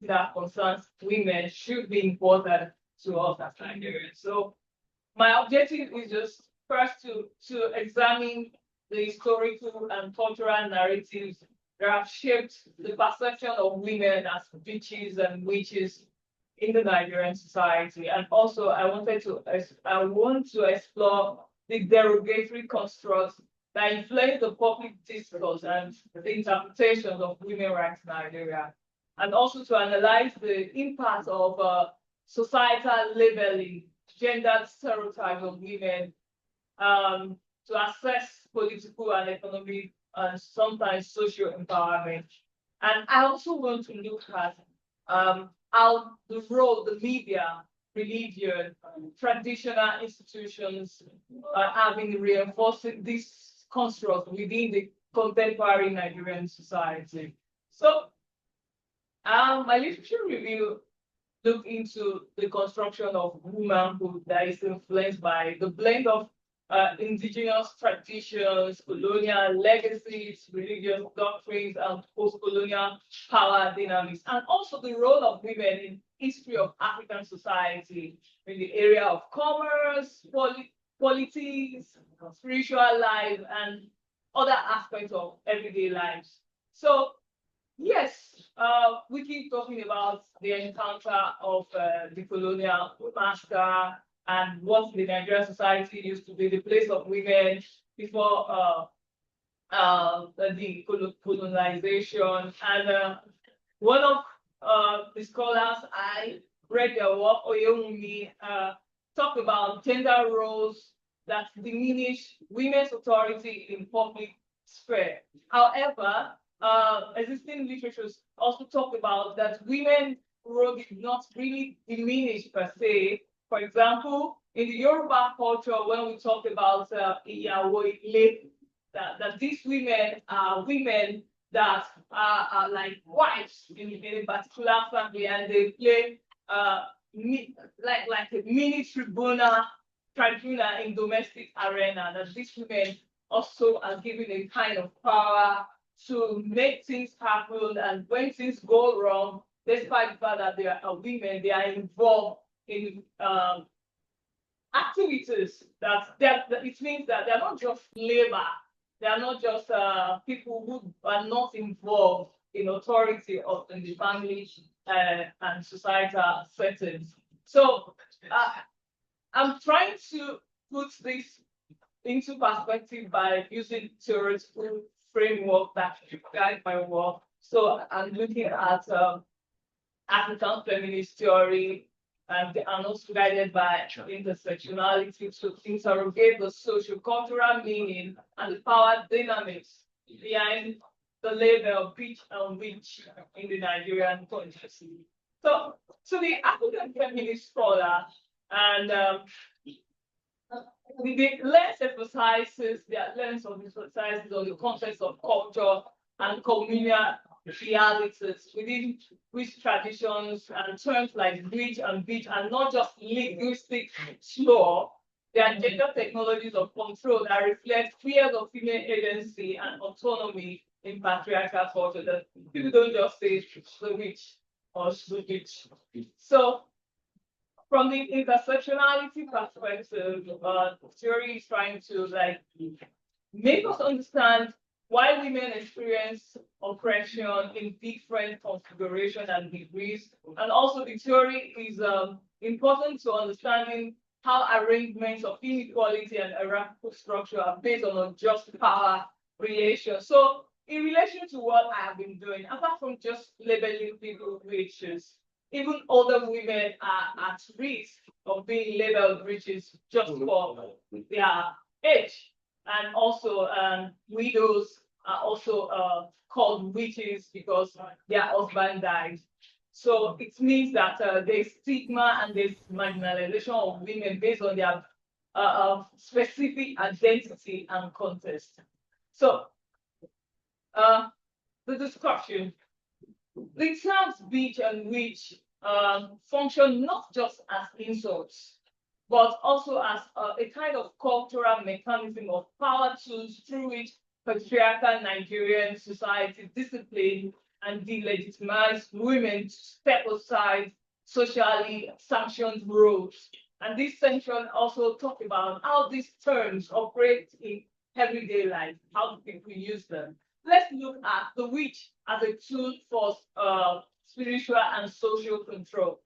that concerns women should be important to us as Nigerians. So my objective is just first to examine the historical and cultural narratives that have shaped the perception of women as bitches and witches in the Nigerian society. And also I want to explore the derogatory constructs that influence the public discourse and the interpretations of women rights in Nigeria. And also to analyze the impact of societal labeling, gender stereotypes of women, to assess political and economic and sometimes social empowerment. And I also want to look at how the role the media, religion, traditional institutions have been reinforcing this construct within the contemporary Nigerian society. So my literature review looked into the construction of womanhood that is influenced by the blend of indigenous traditions, colonial legacies, religious doctrines, and post-colonial power dynamics, and also the role of women in history of African society in the area of commerce, politics, spiritual life, and other aspects of everyday lives. So yes, we keep talking about the encounter of the colonial master and what the Nigerian society used to be the place of women before the colonization. And one of the scholars I read their work, Oyewumi, talked about gender roles that diminish women's authority in public sphere. However, existing literatures also talk about that women's role did not really diminish per se. For example, in the Yoruba culture, when we talk about Iyawo Ile, that these women are women that are like wives in a particular family, and they play like a mini tribunal in domestic arena. That these women also are given a kind of power to make things happen, and when things go wrong, despite the fact that they are women, they are involved in activities that it means that they're not just labor, they are not just people who are not involved in authority of in the family and societal settings. So I'm trying to put this into perspective by using theoretical framework that guide my work. So I'm looking at African feminist theory, and also guided by intersectionality to interrogate the social-cultural meaning and the power dynamics behind the label bitch and witch in the Nigerian context. So the African feminist scholar and the lens emphasizes on the context of culture and communal realities within which traditions and terms like witch and bitch are not just linguistic slur, they are gender technologies of control that reflect fears of female agency and autonomy in patriarchal culture. That people don't just say the witch or the witch. So from the intersectionality perspective, theory is trying to make us understand why women experience oppression in different configurations and degrees. And also the theory is important to understanding how arrangements of inequality and hierarchical structure are based on unjust power relations. So in relation to what I have been doing, apart from just labeling people witches, even older women are at risk of being labeled witches just for their age. And also widows are also called witches because their husband died. So it means that there's stigma and there's marginalization of women based on their specific identity and context. So the discussion. The terms bitch and witch function not just as insults, but also as a kind of cultural mechanism of power tools through which patriarchal Nigerian society discipline and delegitimize women to step aside socially sanctioned roles. And this section also talks about how these terms operate in everyday life, how do people use them. Let's look at the witch as a tool for spiritual and social control.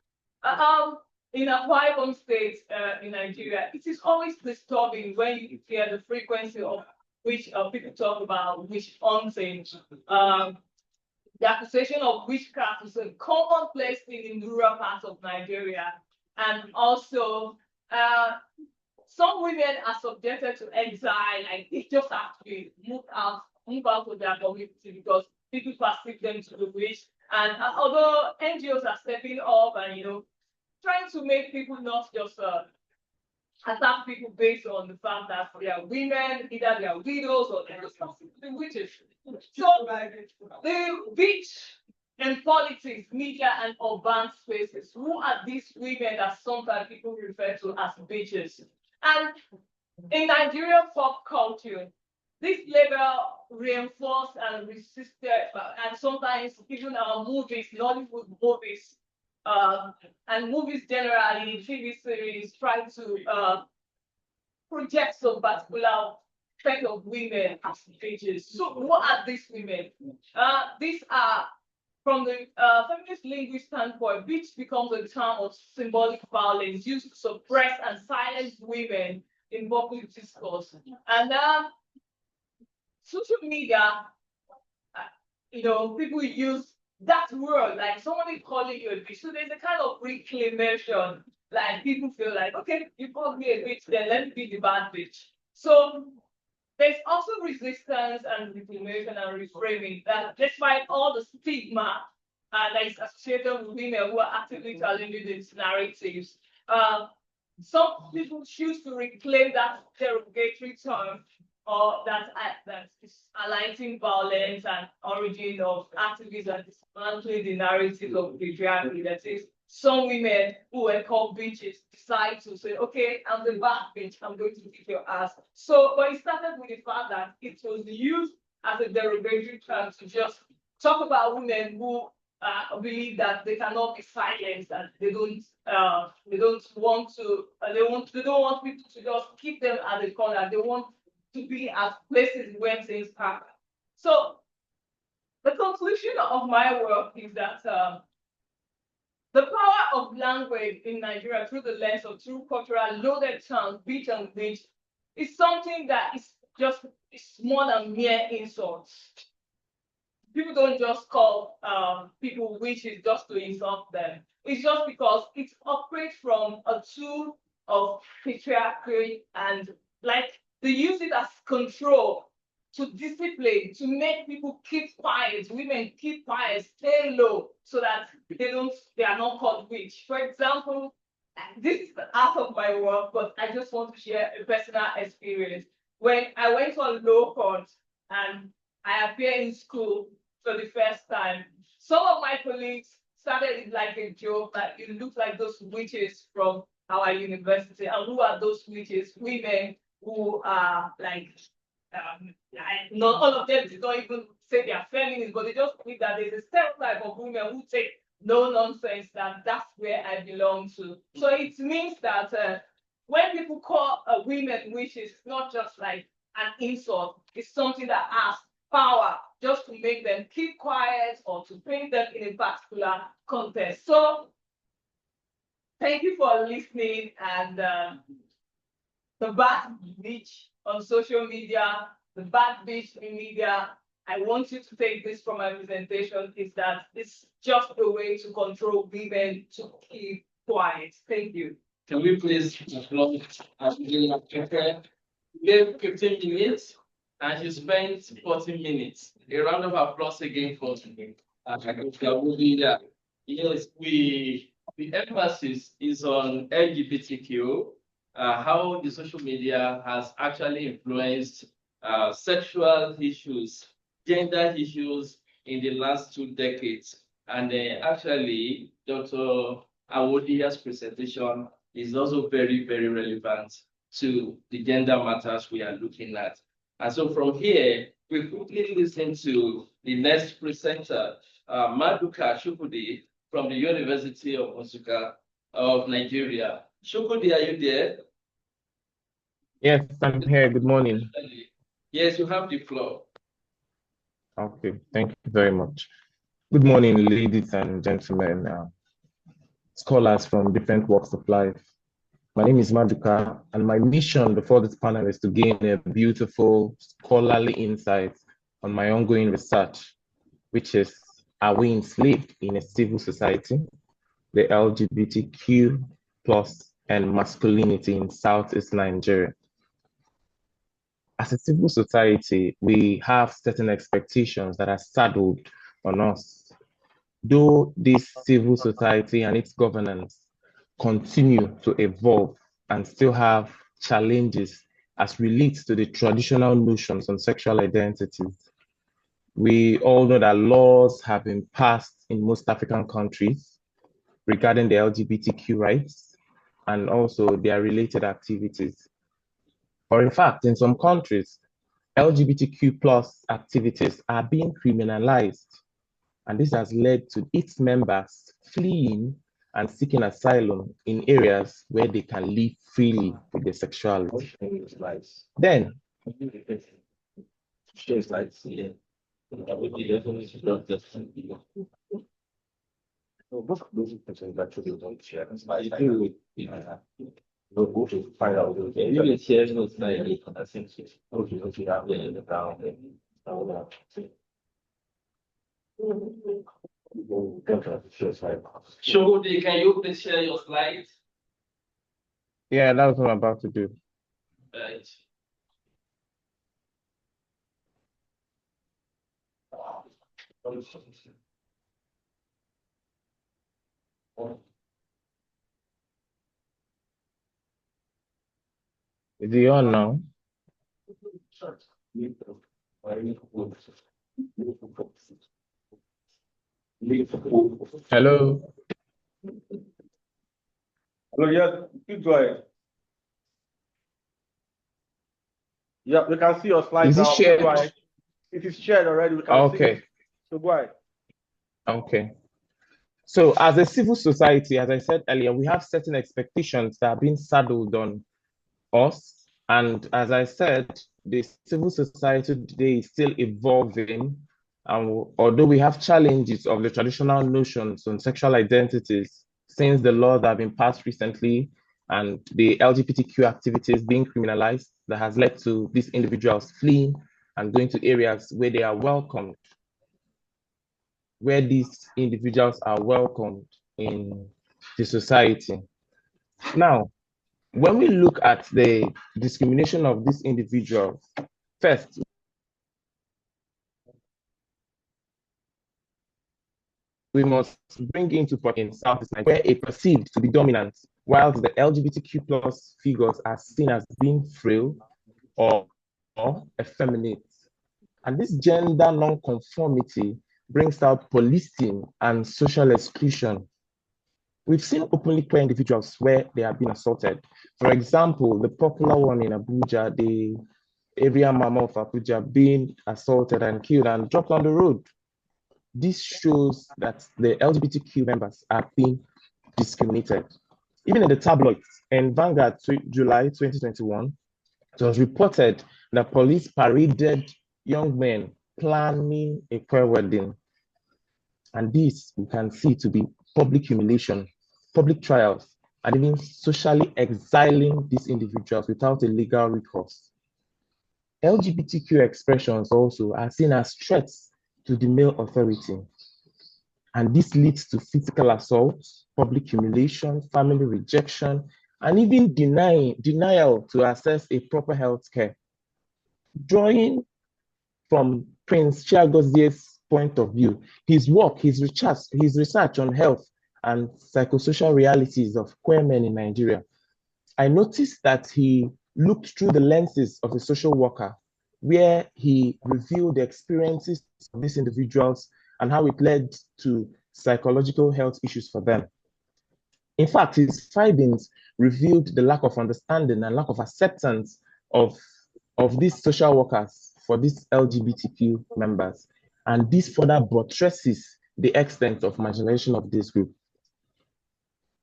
In Akwa Ibom State in Nigeria, it is always disturbing when you hear the frequency of which people talk about witch hunting. The accusation of witchcraft is a commonplace thing in rural parts of Nigeria. And also, some women are subjected to exile, like they just have to be move out of their community because people perceive them to be witch. And although NGOs are stepping up and trying to make people not just attack people based on the fact that they are women, either they are widows or they're just the witches. So the beach and politics, media, and urban spaces, who are these women that sometimes people refer to as bitches? And in Nigerian pop culture, this label reinforced and resisted, and sometimes even our movies, Nollywood movies, and movies generally, TV series, try to project some particular kind of women as bitches. So what are these women? These are, from the feminist linguist standpoint, bitch becomes a term of symbolic violence used to suppress and silence women in public discourse. And social media, people use that word, like somebody calling you a bitch. So there's a kind of reclamation. Like people feel like, okay, you called me a bitch, then let me be the bad bitch. So there's also resistance and reclamation and reframing that despite all the stigma that is associated with women who are actively challenging these narratives, some people choose to reclaim that derogatory term or that is highlighting violence and origin of activism and dismantling the narrative of patriarchy. That is, some women who were called bitches decide to say, okay, I'm the bad bitch, I'm going to kick your ass. So, but it started with the fact that it was used as a derogatory term to just talk about women who believe that they cannot be silenced and they don't want people to just keep them at the corner. They want to be at places where things happen. So the conclusion of my work is that the power of language in Nigeria through the lens of true cultural loaded terms, bitch and bitch, is something that is it's more than mere insults. People don't just call people witches just to insult them. It's just because it operates from a tool of patriarchy and like they use it as control to discipline, to make people keep quiet, women keep quiet, stay low, so that they are not called witch. For example, this is out of my work, but I just want to share a personal experience. When I went on low court and I appeared in school for the first time, some of my colleagues started it like a joke that it looked like those witches from our university. And who are those witches? Women who are like not all of them did not even say they are feminist, but they just believe that there's a stereotype of women who take no nonsense, that that's where I belong to. So it means that when people call women witches, it's not just like an insult, it's something that has power just to make them keep quiet or to paint them in a particular context. So thank you for listening. And the bad bitch on social media, the bad bitch in media, I want you to take this from my presentation, is that it's just a way to control women to keep quiet. Thank you. Can we please applaud Angela Pepe? We gave 15 minutes and she spent 40 minutes. A round of applause again for yes, the emphasis is on LGBTQ, how the social media has actually influenced sexual issues, gender issues in the last 2 decades. And actually, Dr. Awodiya's presentation is also very, very relevant to the gender matters we are looking at. And so from here, we quickly listen to the next presenter, Maduka Shukudi from the University of Nsukka of Nigeria. Shukudi, are you there? Yes, I'm here. Good morning. Yes, you have the floor. Okay, thank you very much. Good morning, ladies and gentlemen, scholars from different walks of life. My name is Maduka, and my mission before this panel is to gain a beautiful scholarly insight on my ongoing research, which is, are we enslaved in a civil society, the LGBTQ plus and masculinity in Southeast Nigeria? As a civil society, we have certain expectations that are saddled on us. Though this civil society and its governance continue to evolve and still have challenges as relates to the traditional notions on sexual identities, we all know that laws have been passed in most African countries regarding the LGBTQ rights and also their related activities. Or in fact, in some countries, LGBTQ plus activities are being criminalized, and this has led to its members fleeing and seeking asylum in areas where they can live freely with their sexuality. Then, Find out. You can share those slides. Shogudi, can you please share your slides? yeah, that's what I'm about to do. Right. Is he on now? Hello? Hello, yes, please go ahead. Yeah, we can see your slides Is it now. shared? Go ahead. It is shared already. We can see Okay. it. So go ahead. Okay. So as a civil society, as I said earlier, we have certain expectations that are being saddled on us. And as I said, the civil society today is still evolving. And although we have challenges of the traditional notions on sexual identities, since the laws that have been passed recently and the LGBTQ activities being criminalized, that has led to these individuals fleeing and going to areas where they are welcomed, where these individuals are welcomed in the society. Now, when we look at the discrimination of these individuals, first, we must bring into in Southeast Nigeria where a perceived to be dominant, while the LGBTQ plus figures are seen as being frail or effeminate. And this gender non-conformity brings out policing and social exclusion. We've seen openly queer individuals where they have been assaulted. For example, the popular one in Abuja, the area mama of Abuja being assaulted and killed and dropped on the road. This shows that the LGBTQ members are being discriminated. Even in the tabloids, in Vanguard, July 2021, it was reported that police paraded young men planning a queer wedding. And this we can see to be public humiliation, public trials, and even socially exiling these individuals without a legal recourse. LGBTQ expressions also are seen as threats to the male authority. And this leads to physical assault, public humiliation, family rejection, and even denial to access a proper health care. Drawing from Prince Chiagozie's point of view, his work, his research on health and psychosocial realities of queer men in Nigeria, I noticed that he looked through the lenses of a social worker, where he revealed the experiences of these individuals and how it led to psychological health issues for them. In fact, his findings revealed the lack of understanding and lack of acceptance of these social workers for these LGBTQ members. And this further buttresses the extent of marginalization of this group.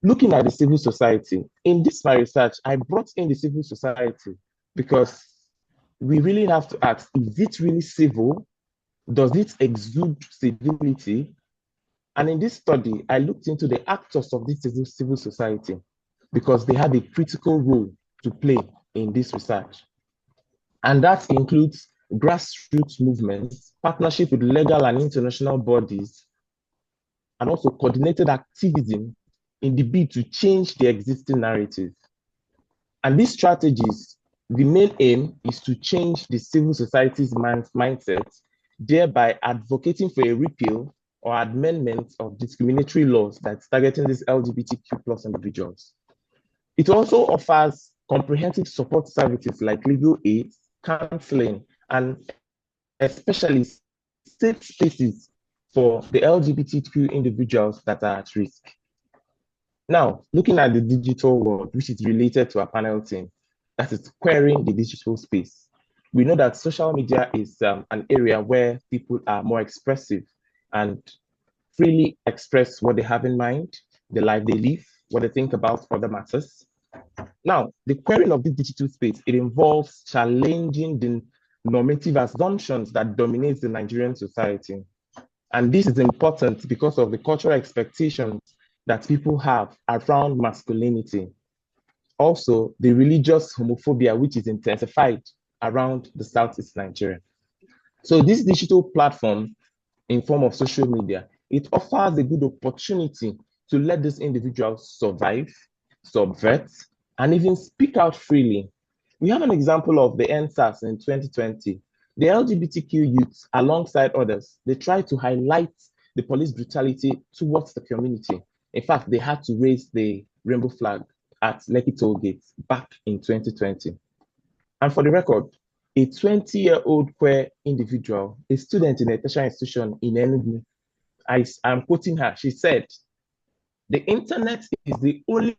Looking at the civil society, in this my research, I brought in the civil society because we really have to ask, is it really civil? Does it exude civility? And in this study, I looked into the actors of this civil society because they have a critical role to play in this research. And that includes grassroots movements, partnership with legal and international bodies, and also coordinated activism in the bid to change the existing narrative. And these strategies, the main aim is to change the civil society's mindset, thereby advocating for a repeal or amendment of discriminatory laws that's targeting these LGBTQ plus individuals. It also offers comprehensive support services like legal aid, counseling, and especially safe spaces for the LGBTQ individuals that are at risk. Now, looking at the digital world, which is related to our panel team, that is querying the digital space. We know that social media is an area where people are more expressive and freely express what they have in mind, the life they live, what they think about other matters. Now, the querying of this digital space, it involves challenging the normative assumptions that dominate the Nigerian society. And this is important because of the cultural expectations that people have around masculinity. Also, the religious homophobia, which is intensified around the Southeast Nigeria. So this digital platform in form of social media, it offers a good opportunity to let these individuals survive, subvert, and even speak out freely. We have an example of the NSAS in 2020. The LGBTQ youths, alongside others, they tried to highlight the police brutality towards the community. In fact, they had to raise the rainbow flag at Lekki toll gates back in 2020. And for the record, a 20-year-old queer individual, a student in a tertiary institution in Enugu, I'm quoting her, she said, "The internet is the only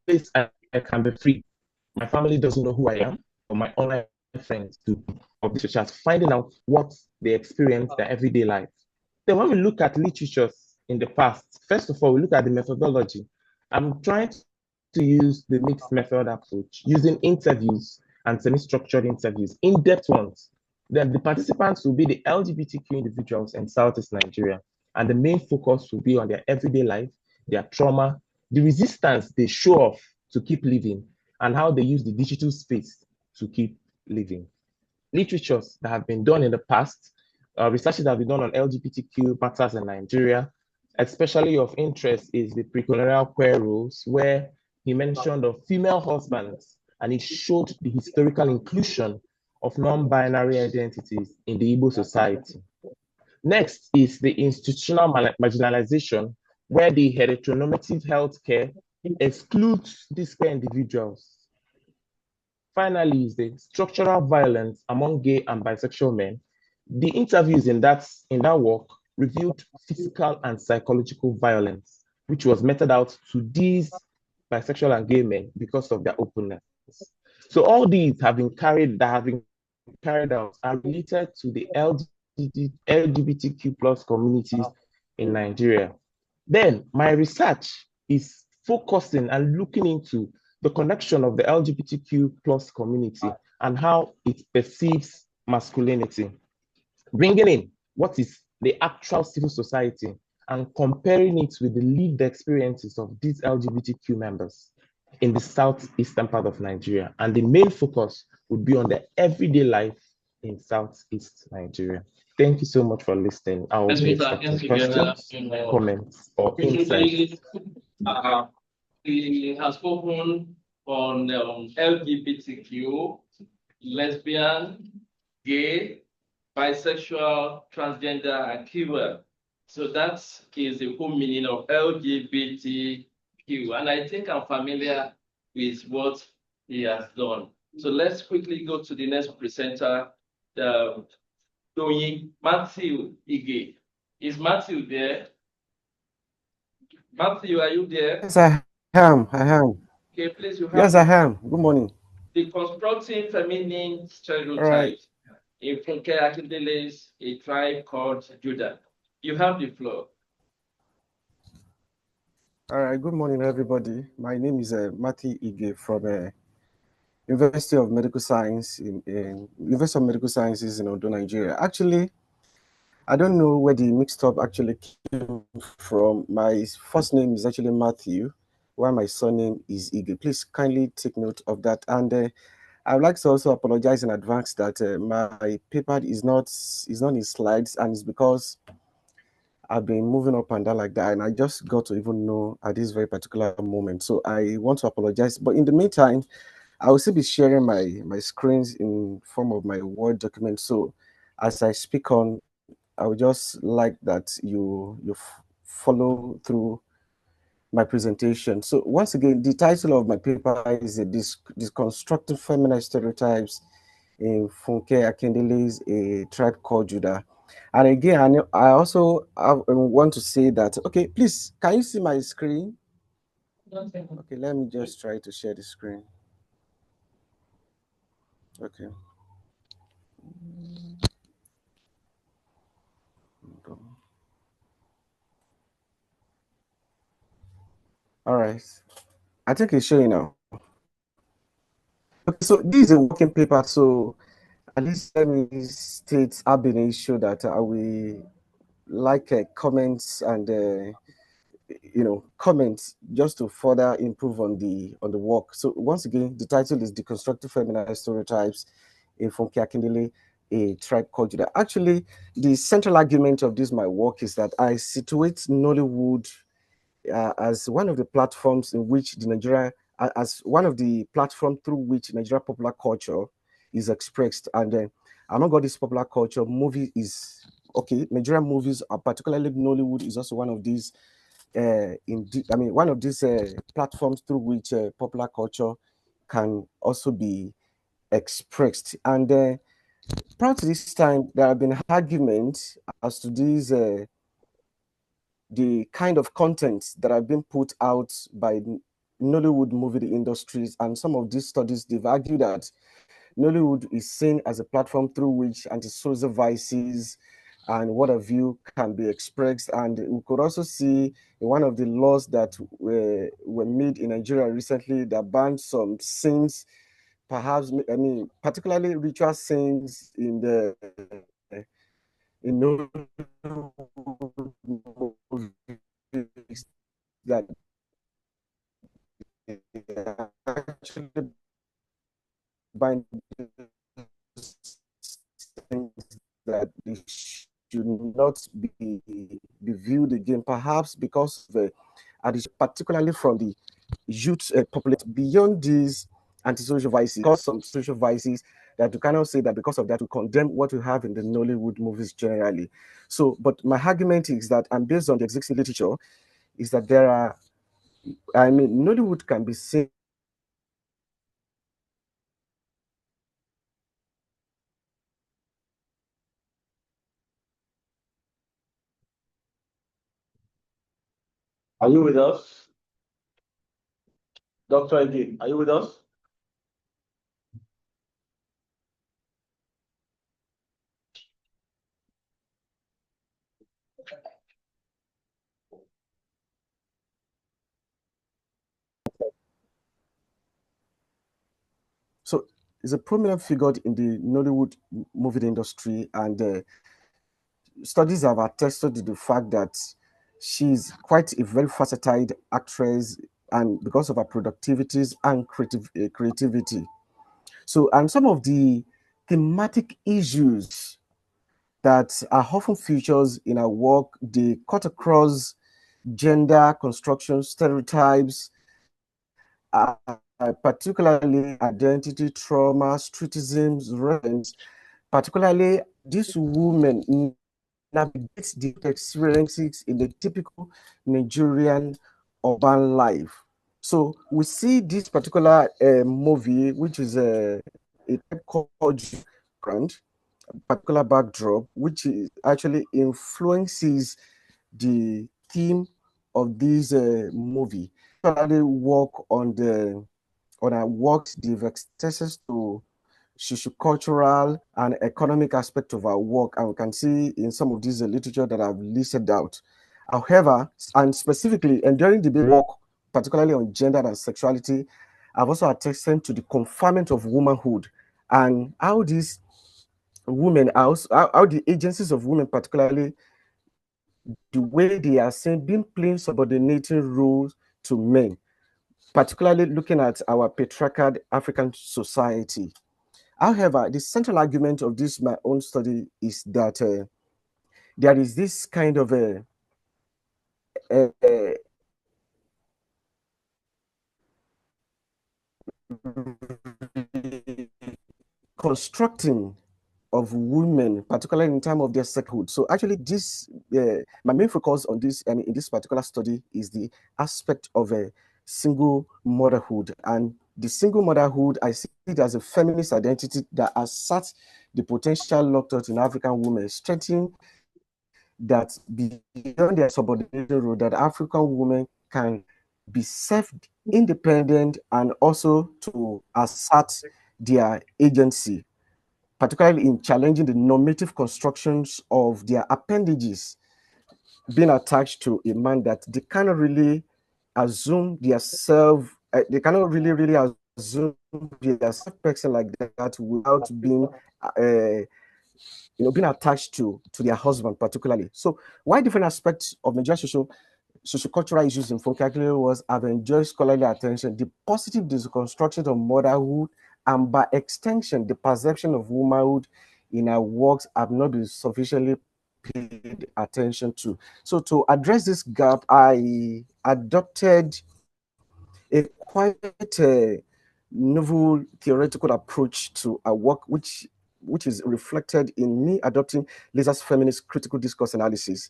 place I can be free. My family doesn't know who I am, or my online friends do, of this just finding out what they experience their everyday life." Then when we look at literatures in the past, first of all, we look at the methodology. I'm trying to use the mixed method approach, using interviews and semi-structured interviews, in-depth ones. Then the participants will be the LGBTQ individuals in Southeast Nigeria, and the main focus will be on their everyday life, their trauma, the resistance they show off to keep living, and how they use the digital space to keep living. Literatures that have been done in the past, researches that have been done on LGBTQ matters in Nigeria, especially of interest is the pre-colonial queer rules, where he mentioned of female husbands, and it showed the historical inclusion of non-binary identities in the Igbo society. Next is the institutional marginalization, where the heteronormative healthcare excludes these queer individuals. Finally, is the structural violence among gay and bisexual men. The interviews in that work revealed physical and psychological violence, which was meted out to these bisexual and gay men because of their openness. So all these have been carried out are related to the LGBTQ plus communities in Nigeria. Then my research is focusing and looking into the connection of the LGBTQ plus community and how it perceives masculinity, bringing in what is the actual civil society and comparing it with the lived experiences of these LGBTQ members in the southeastern part of Nigeria. And the main focus would be on the everyday life in Southeast Nigeria. Thank you so much for listening. I will be accepting questions, comments, or insights. He has spoken on LGBTQ, lesbian, gay, bisexual, transgender, and queer. So that is the whole meaning of LGBTQ. And I think I'm familiar with what he has done. So let's quickly go to the next presenter, Matthew Ige. Is Matthew there? Matthew, are you there? Yes, I am. Okay, please, you have. Yes, I am. Good morning. Deconstructing feminine stereotypes. Right. In Funke Akindele's A Tribe Called Judah. You have the floor. All right. Good morning, everybody. My name is Matthew Ige from University of Medical Science in University of Medical Sciences in Ondo, Nigeria. Actually, I don't know where the mixed up actually came from. My first name is actually Matthew, while my surname is Ige. Please kindly take note of that. And I would like to also apologize in advance that my paper is not in slides, and it's because I've been moving up and down like that, and I just got to even know at this very particular moment. So I want to apologize. But in the meantime, I will still be sharing my screens in form of my Word document. So as I speak on, I would just like that you follow through my presentation. So once again, the title of my paper is Deconstructing Feminine Stereotypes in Funke Akindele's A Tribe Called Judah. And again, I also want to say that, okay, please, can you see my screen? Okay, let me just try to share the screen. Okay. All right. I think it's showing now. Okay, so this is a working paper. So at least let me state ab initio that I will like comments and comments just to further improve on the work. So once again, the title is Deconstructive Feminine Stereotypes in Funke Akindele, A Tribe Called Judah. Actually, the central argument of this my work is that I situate Nollywood as one of the platforms in which as one of the platform through which Nigeria popular culture is expressed. And among all this popular culture, movie is okay. Nigerian movies, particularly Nollywood, is also one of these. One of these platforms through which popular culture can also be expressed. And prior to this time, there have been arguments as to these the kind of content that have been put out by Nollywood movie industries. And some of these studies, they've argued that Nollywood is seen as a platform through which anti-social vices and what have you can be expressed. And we could also see one of the laws that were made in Nigeria recently that banned some sins, perhaps, particularly ritual sins in the Nollywood movies that actually bind things that they should not be viewed again, perhaps because of the addition, particularly from the youth population beyond these antisocial vices, because some social vices that you cannot say that because of that we condemn what we have in the Nollywood movies generally. So, but my argument is that, and based on the existing literature, is that there are, Nollywood can be seen Are you with us? Dr. Ige, are you with us? So is a prominent figure in the Nollywood movie industry, and studies have attested to the fact that she's quite a very versatile actress, and because of her productivities and creativity. So, and some of the thematic issues that are often features in her work, they cut across gender construction stereotypes, particularly identity trauma, streetism, relevance, particularly these women navigate the experiences in the typical Nigerian urban life. So we see this particular movie, which is a called Grand, particular backdrop, which is actually influences the theme of this movie. Particularly work on the on our work, the access to sociocultural and economic aspect of our work, and we can see in some of these literature that I've listed out. However, and specifically, and during the work, particularly on gender and sexuality, I've also attested to the confinement of womanhood and how these women, how the agencies of women, particularly the way they are seen, being playing subordinating roles to men, particularly looking at our patriarchal African society. However, the central argument of this, my own study, is that there is this kind of a constructing of women, particularly in terms of their sexhood. So actually, this my main focus on this, and in this particular study, is the aspect of a single motherhood. And the single motherhood, I see it as a feminist identity that asserts the potential locked out in African women, strengthening that beyond their subordinated role, that African women can be self-independent and also to assert their agency, particularly in challenging the normative constructions of their appendages being attached to a man, that they cannot really assume their self, they cannot really assume their self person like that without being being attached to their husband particularly. So why different aspects of Nigerian sociocultural issues in vocabulary was have enjoyed scholarly attention, the positive deconstruction of motherhood, and by extension, the perception of womanhood in our works have not been sufficiently paid attention to. So to address this gap, I adopted a quite novel theoretical approach to our work, which is reflected in me adopting Liza's feminist critical discourse analysis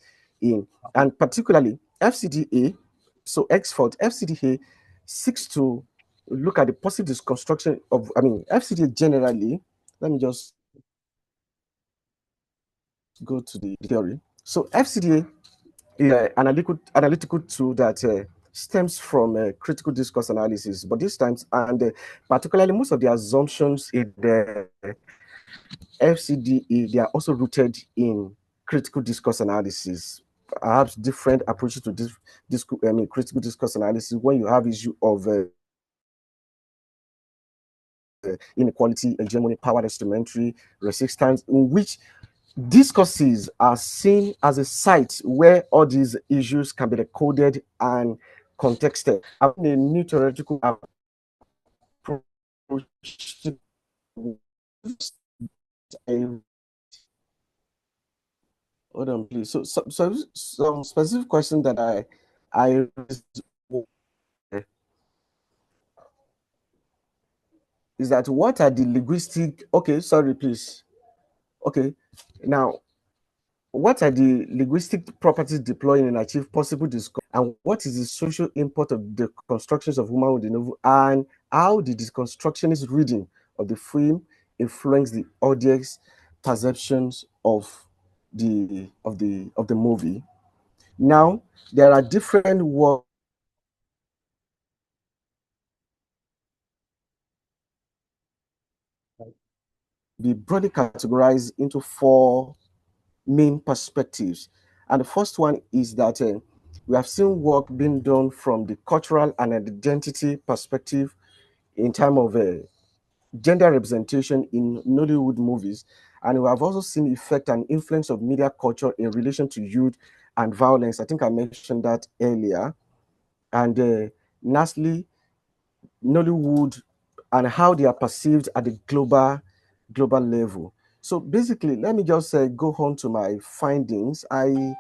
and particularly FCDA. So X-Fault FCDA seeks to look at the positive construction of, FCDA generally. Let me just go to the theory. So FCDA is an analytical tool that stems from critical discourse analysis, but this time, and particularly most of the assumptions in the FCDA, they are also rooted in critical discourse analysis. Perhaps different approaches to this critical discourse analysis when you have issue of inequality, hegemony, power instrumentary, resistance, in which discourses are seen as a site where all these issues can be decoded and contexted. Having a new theoretical approach to hold on, please. So some specific question that I is that what are the linguistic? Okay, sorry, please. Okay, now what are the linguistic properties deployed in achieve possible discourse, and what is the social import of the constructions of womanhood in novel, and how the deconstructionist reading of the film influence the audience perceptions of the movie. Now there are different works be broadly categorized into four main perspectives. And the first one is that we have seen work being done from the cultural and identity perspective in terms of gender representation in Nollywood movies. And we have also seen effect and influence of media culture in relation to youth and violence. I think I mentioned that earlier. And lastly, Nollywood and how they are perceived at the global level. So basically, let me just go on to my findings. I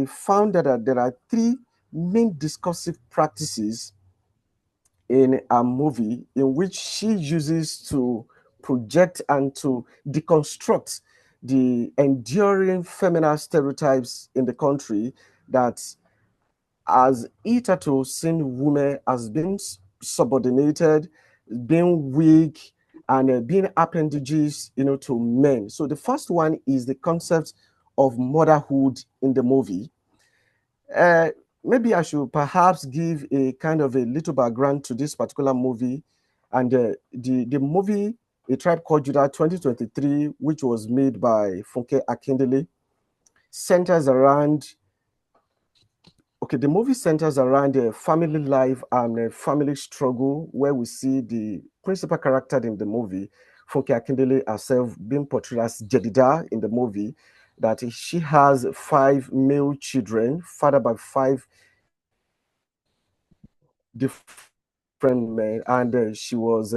found that there are three main discursive practices in a movie in which she uses to project and to deconstruct the enduring feminine stereotypes in the country that has hitherto seen women as being subordinated, being weak, and being appendages, to men. So the first one is the concept of motherhood in the movie. Maybe I should perhaps give a kind of a little background to this particular movie And the movie A Tribe Called Judah 2023, which was made by Funke Akindele, centers around the movie centers around family life and family struggle, where we see the principal character in the movie, Funke Akindele herself, being portrayed as Jedida in the movie, that she has 5 male children, fathered by 5 different men, and she was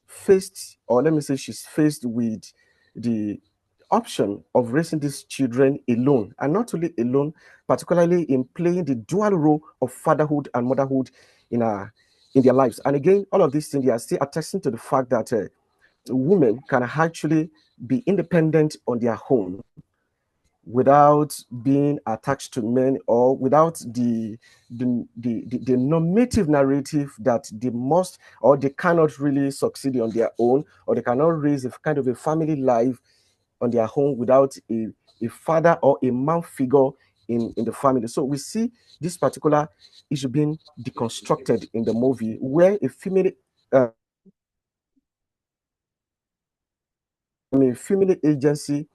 faced, or let me say, she's faced with the option of raising these children alone, and not only alone, particularly in playing the dual role of fatherhood and motherhood in in their lives. And again, all of these things, they are still attesting to the fact that women can actually be independent on their own without being attached to men, or without the normative narrative that they must, or they cannot really succeed on their own, or they cannot raise a kind of a family life on their own without a father or a man figure in the family. So we see this particular issue being deconstructed in the movie, where a female female agency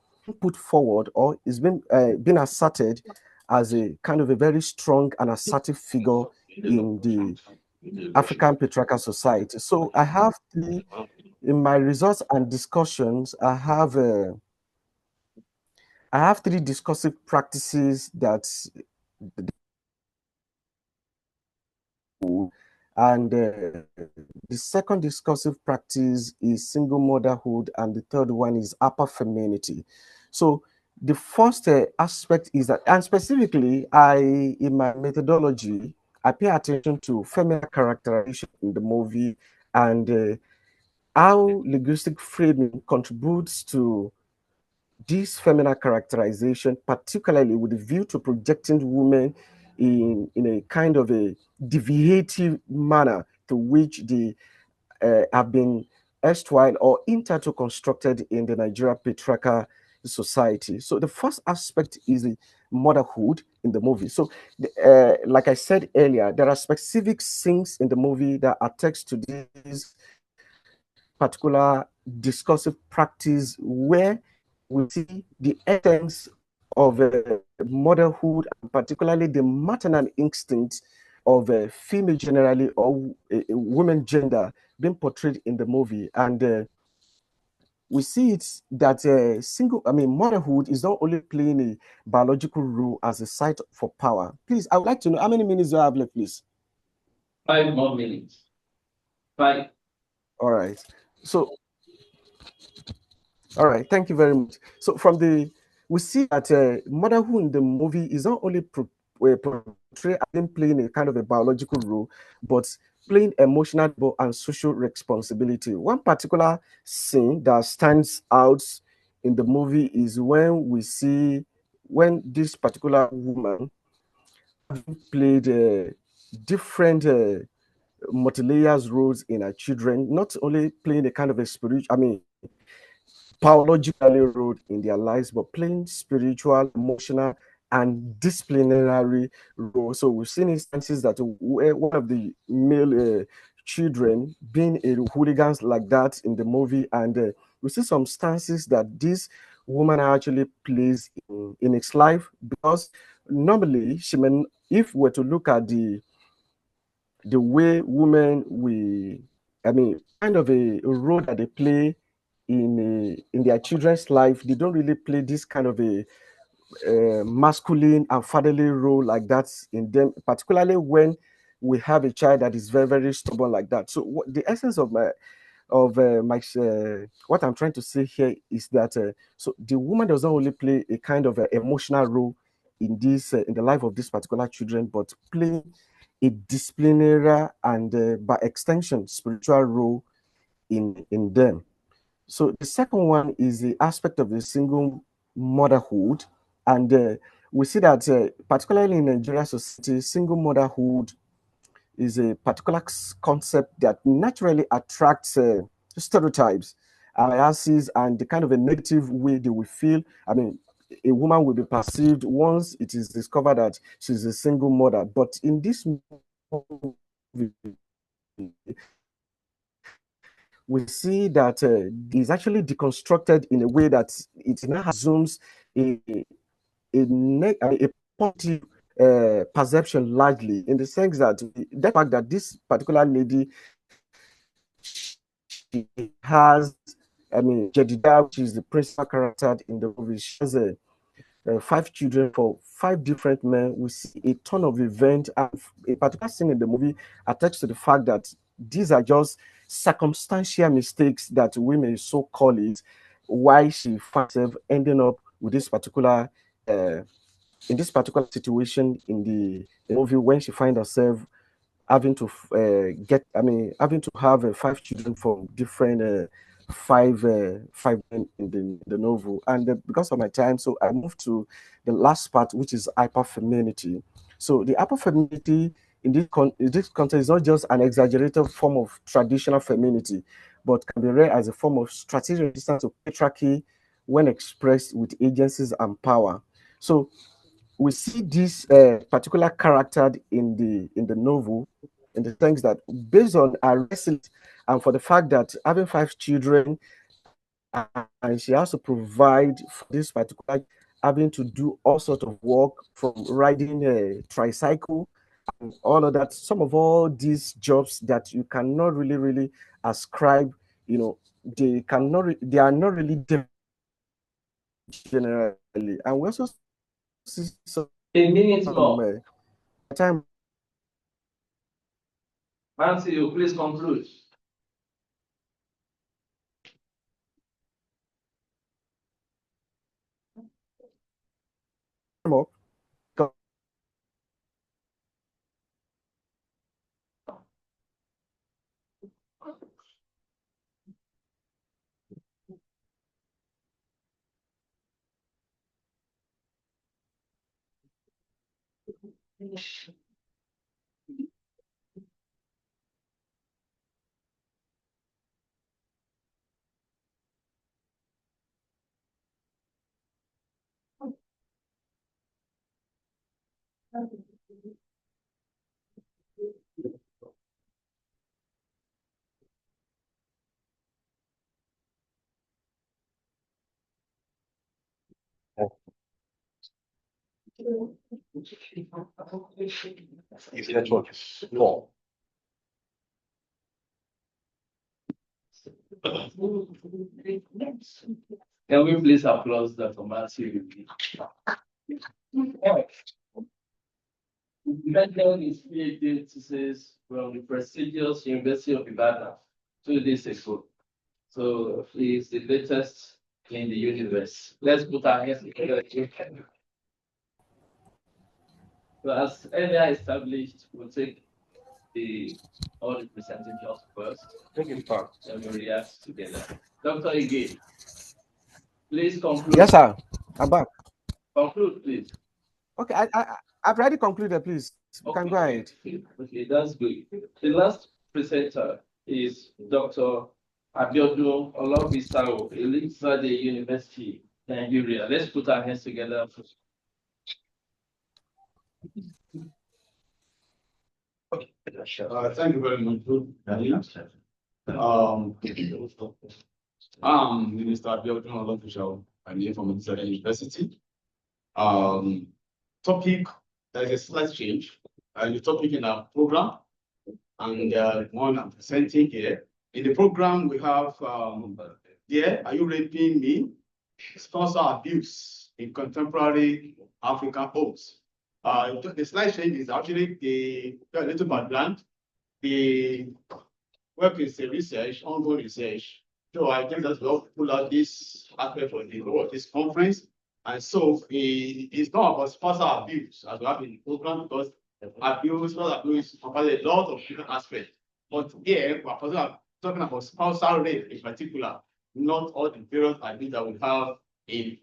put forward, or is been asserted as a kind of a very strong and assertive figure in the African patriarchal society. So I have three in my results and discussions. I have 3 discursive practices that, and the second discursive practice is single motherhood, and the third one is upper femininity. So the first aspect is that, and specifically, in my methodology, I pay attention to feminine characterization in the movie, and how linguistic framing contributes to this feminine characterization, particularly with a view to projecting women in a kind of a deviative manner to which they have been erstwhile or interto constructed in the Nigerian patriarchal society. So the first aspect is the motherhood in the movie. So, like I said earlier, there are specific scenes in the movie that attest to this particular discursive practice, where we see the essence of motherhood, and particularly the maternal instinct of female generally, or women gender, being portrayed in the movie. And we see it that motherhood is not only playing a biological role as a site for power. Please, I would like to know how many minutes do I have left, please? 5 more minutes. 5. All right. So, all right, thank you very much. So we see that motherhood in the movie is not only portrayed as playing a kind of a biological role, but playing emotional and social responsibility. One particular scene that stands out in the movie is when we see when this particular woman played different multi-layers roles in her children, not only playing a kind of a biologically role in their lives, but playing spiritual, emotional, and disciplinary role. So we've seen instances that one of the male children being a hooligans like that in the movie, and we see some stances that this woman actually plays in its life, because normally if we're to look at the way women kind of a role that they play in their children's life, they don't really play this kind of a masculine and fatherly role like that in them, particularly when we have a child that is very, very stubborn like that. So the essence of what I'm trying to say here is that so the woman does not only play a kind of emotional role in this in the life of these particular children, but play a disciplinary and by extension spiritual role in them. So the second one is the aspect of the single motherhood, and we see that particularly in Nigerian society, single motherhood is a particular concept that naturally attracts stereotypes, biases, and the kind of a negative way they will feel. I mean, a woman will be perceived once it is discovered that she's a single mother. But in this movie, we see that it's actually deconstructed in a way that it now assumes a a positive perception largely, in the sense that the fact that this particular lady, she has, I mean, Jedediah, which is the principal character in the movie, she has 5 children for 5 different men. We see a ton of events, and a particular scene in the movie attached to the fact that these are just circumstantial mistakes that we may so call it, why she finds herself ending up with this particular in this particular situation in the movie, when she finds herself having to having to have 5 children from different five men in the novel. And because of my time, so I moved to the last part, which is hyperfemininity. So the hyperfemininity in this context is not just an exaggerated form of traditional femininity, but can be read as a form of strategic resistance to patriarchy when expressed with agencies and power. So we see this particular character in the novel, in the sense that based on her resilience and for the fact that having 5 children, and she has to provide for this particular, having to do all sorts of work from riding a tricycle and all of that. Some of all these jobs that you cannot really ascribe, you know, they are not really generally. And we also see some A minute more. time. Nancy, you please conclude. Up. If the network is small. Can we please applaud Dr. Matthew? Mentioned his PhD thesis from the prestigious University of Ibadan 2 days ago. So he's the latest in the universe. Let's put our hands together. So as earlier established, we'll take all the presentations first. Take it back. Then we'll react together. Dr. Ige, please conclude. Yes, sir. I'm back. Conclude, please. Okay, I've already concluded, please. You can go ahead. Okay, that's good. The last presenter is Dr. Abiodun Olobisao, Elizade University, Nigeria. Let's put our hands together. Thank you very much. I'm Minister Abiodun Olobisao. I'm here from Elizade University. Topic, there is a slight change. The topic in our program, and one I'm presenting here. In the program, we have there, Are You Raping Me? Sponsor Abuse in Contemporary African Homes. The slight change is actually a little background. The work is a research, ongoing research. So I think that we'll pull out this aspect for this conference. And so it's not about spousal abuse as we have in the program, because spousal abuse covers a lot of different aspects. But here we're talking about spousal rape in particular, not all the various abuse that we have in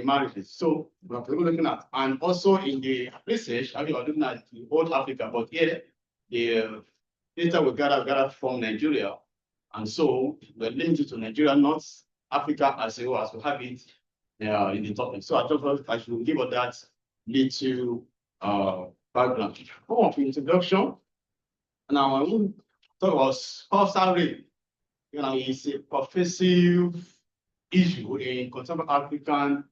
marriages. So we're looking at, and also in the research, I mean, we're looking at the whole Africa, but here the data we gathered from Nigeria. And so we're linked to Nigeria, not Africa as a whole, as we have it in the topic. So I thought I should give us that little background. Form of introduction. Now I will talk about spousal rape. is a pervasive issue in contemporary African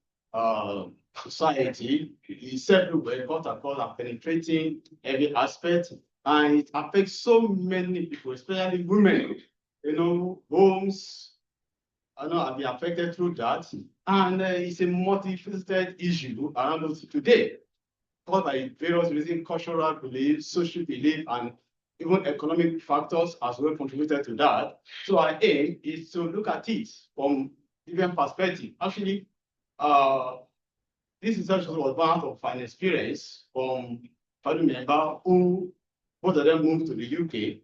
society. It's everywhere, cut across and penetrating every aspect, and it affects so many people, especially women. Homes have been affected through that, and it's a multifaceted issue around us today, caused by various reasons, cultural beliefs, social belief, and even economic factors as well contributed to that. So our aim is to look at it from different perspectives. Actually, this research was born out of an experience from family member who both of them moved to the UK.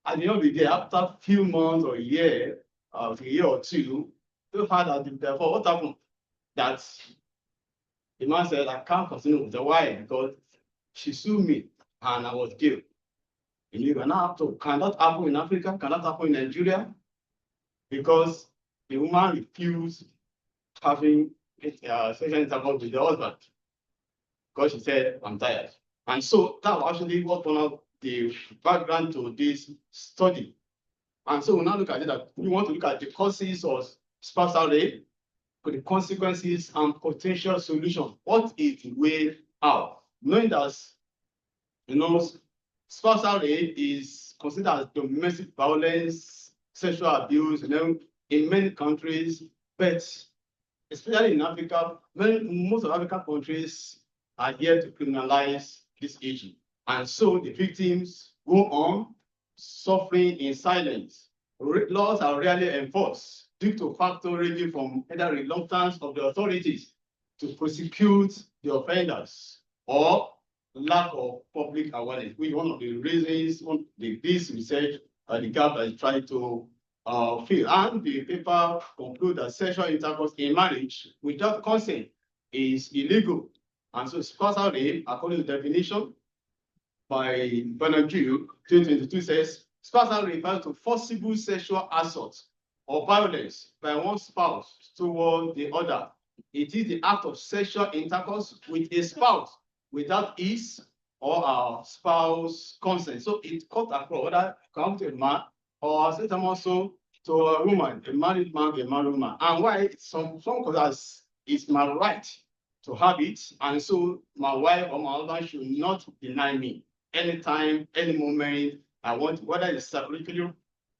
At the end of the day, after a few months or a year or two, they had that therefore what happened? That the man said, I can't continue with the wife because she sued me and I was killed. You cannot can that happen in Africa? Can that happen in Nigeria? Because the woman refused having sexual intercourse with the husband because she said, I'm tired. And so that actually was one of the background to this study. And so we now look at it that we want to look at the causes of spousal rape, the consequences and potential solutions. What is the way out? Knowing that spousal rape is considered as domestic violence, sexual abuse, in many countries, but especially in Africa, most of African countries are here to criminalize this issue. And so the victims go on suffering in silence. Laws are rarely enforced due to factors ranging from either reluctance of the authorities to prosecute the offenders or lack of public awareness, which one of the reasons this research the gap is trying to fill. And the paper concludes that sexual intercourse in marriage without consent is illegal. And so spousal rape, according to the definition by B103 2022, says spousal rape refers to forcible sexual assault or violence by one spouse toward the other. It is the act of sexual intercourse with a spouse without his or our spouse consent. So it cut across whether come to a man or also to a woman, a married man, a married woman. And why some causes it's my right to have it, and so my wife or my husband should not deny me anytime, any moment I want, whether it's psychologically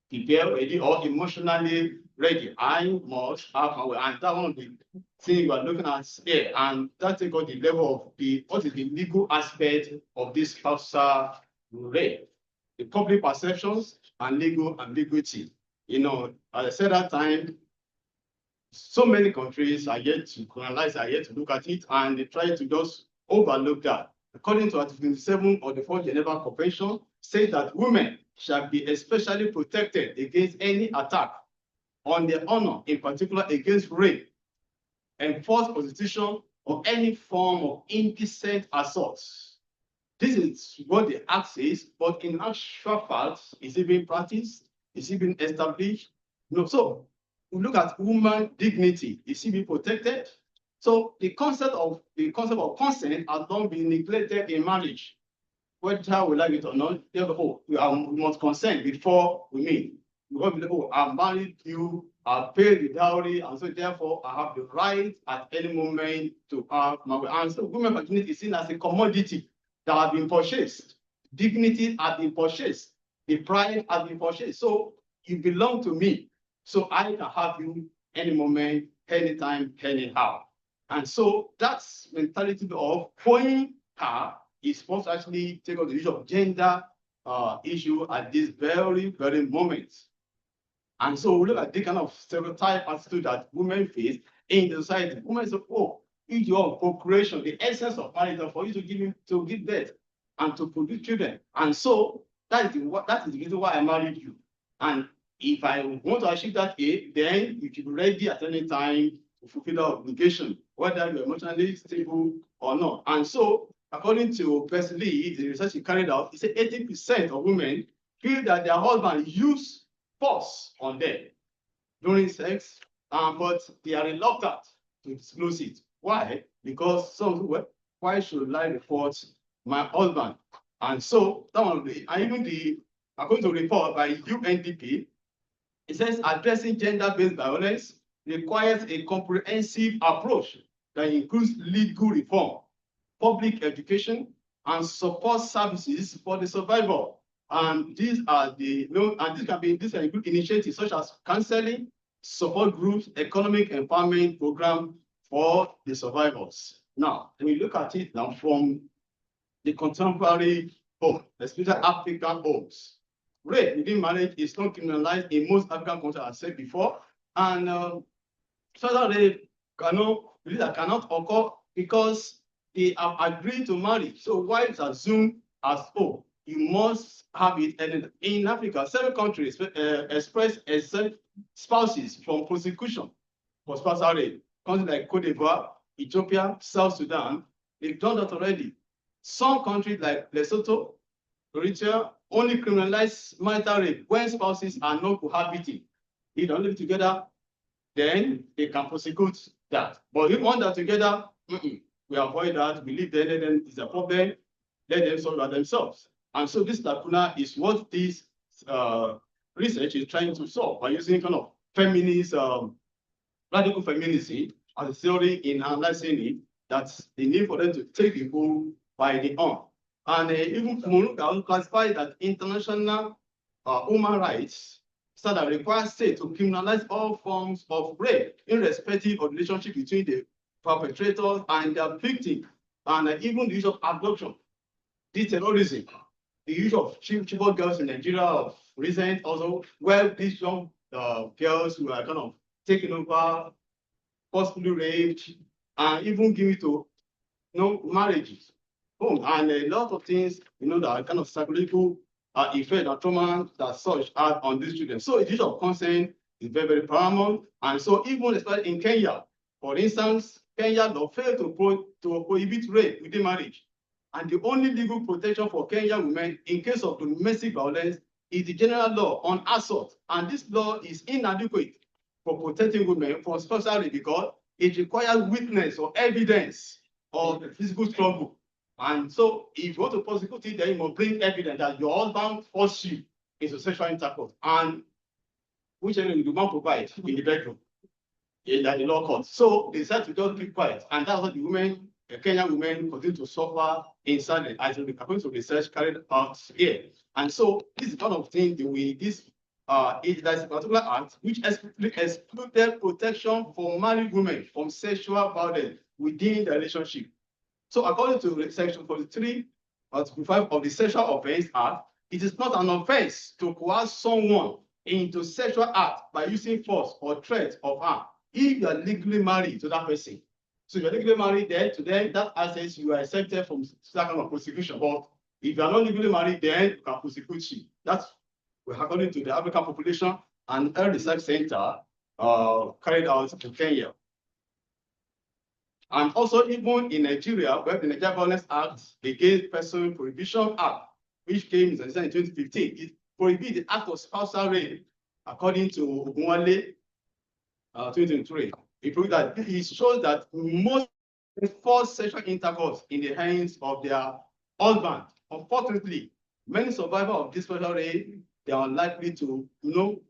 prepared, ready, or emotionally ready. I must have my way. And that's one of the things we're looking at here. And that's about the level of what is the legal aspect of this spousal rape, the public perceptions and legal ambiguity. As I said that time, so many countries are yet to criminalize, are yet to look at it, and they try to just overlook that. According to Article 27 of the Fourth Geneva Convention, says that women shall be especially protected against any attack on their honor, in particular against rape, enforced prostitution, or any form of indecent assault. This is what the act says, but in actual fact, is it being practiced? Is it being established? No. So we look at woman dignity. Is it being protected? So the concept of consent has not been neglected in marriage. Whether we like it or not, we must consent before we meet. Because I married you, I paid the dowry, and so therefore I have the right at any moment to have my way. And so women dignity is seen as a commodity that has been purchased. Dignity has been purchased. The pride has been purchased. So you belong to me. So I can have you any moment, anytime, anyhow. And so that's mentality of owning her is supposed to actually take on the issue of gender issue at this very, very moment. And so we look at the kind of stereotype attitude that women face in the society. Women say, oh, it's your procreation, the essence of marriage, for you to give birth and to produce children. And so that is the reason why I married you. And if I want to achieve that aim, then you should be ready at any time to fulfill that obligation, whether you're emotionally stable or not. And so, according to Percy Lee, the research he carried out, he said 80% of women feel that their husband use force on them during sex, but they are reluctant to disclose it. Why? Because some people, why should I report my husband? And so, according to a report by UNDP, It says addressing gender-based violence requires a comprehensive approach that includes legal reform, public education, and support services for the survivor. And these are the these can include initiatives such as counseling, support groups, economic empowerment program for the survivors. Now, when we look at it now from the contemporary home, especially African homes, rape within marriage is not criminalized in most African countries, as I said before, and sexual rape cannot occur because they have agreed to marry. So wives assume as you must have it. And in Africa, several countries express exempt spouses from prosecution for spousal rape. Countries like Cote d'Ivoire, Ethiopia, South Sudan, they've done that already. Some countries like Lesotho, Eritrea, only criminalize marital rape when spouses are not cohabiting. They don't live together, then they can prosecute that. But if one that together, we avoid that. We leave them, let them, it's a problem. Let them solve it themselves. And so this lacuna is what this research is trying to solve by using kind of feminist, radical feminism as a theory in analyzing it. That's the need for them to take the bull by the horn. And even Munuka classified that international human rights that requires state to criminalize all forms of rape, irrespective of the relationship between the perpetrators and their victim, and even the use of abduction, this terrorism, the use of children girls in Nigeria of recent also, where these young girls who are kind of taken over, forcibly raped, and even given to marriages. And a lot of things, that are kind of psychological effect and trauma that such have on these children. So the issue of consent is very, very paramount. And so even especially in Kenya, for instance, Kenya law failed to prohibit rape within marriage. And the only legal protection for Kenyan women in case of domestic violence is the general law on assault. And this law is inadequate for protecting women from sexual rape because it requires witness or evidence of the physical struggle. And so if you want to prosecute it, then you must bring evidence that your husband forced you into sexual intercourse, and which evidence you don't provide in the bedroom, in the law court. So they decided to just keep quiet. And that's what the women, the Kenyan women, continue to suffer in silence as according to research carried out here. And so this is kind of thing that there's a particular act which excluded protection for married women from sexual violence within the relationship. So according to section 43 or 25 of the Sexual Offense Act, it is not an offense to coerce someone into sexual act by using force or threat of harm if you are legally married to that person. So if you're legally married, then to them, that access you are exempted from that kind of prosecution. But if you are not legally married, then you can prosecute you. That's according to the African Population and Health Research Center carried out in Kenya. And also even in Nigeria, where the Nigeria Violence Act Against Person Prohibition Act, which came in 2015, it prohibits the act of spousal rape, according to Ogunwale 2023. It shows that most forced sexual intercourse in the hands of their husband. Unfortunately, many survivors of this sexual rape, they are unlikely to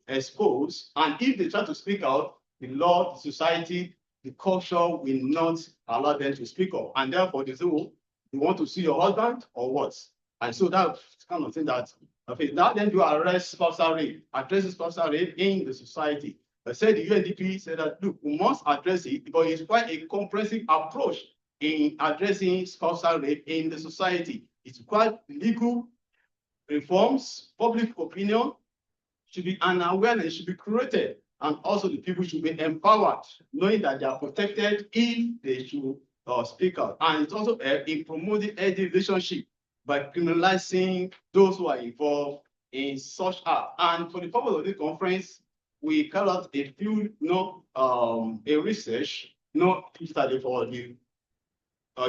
expose, and if they try to speak out, the law, the society, the culture will not allow them to speak up. And therefore, they say, oh, you want to see your husband or what? And so that's kind of thing that, now then you arrest spousal rape, address spousal rape in the society. I said the UNDP said that, look, we must address it because it's quite a comprehensive approach in addressing spousal rape in the society. It's quite legal reforms, public opinion should be, an awareness should be created. And also the people should be empowered, knowing that they are protected if they should speak out. And it's also in promoting healthy relationship by criminalizing those who are involved in such act. And for the purpose of this conference, we carried out a few, a research, study for the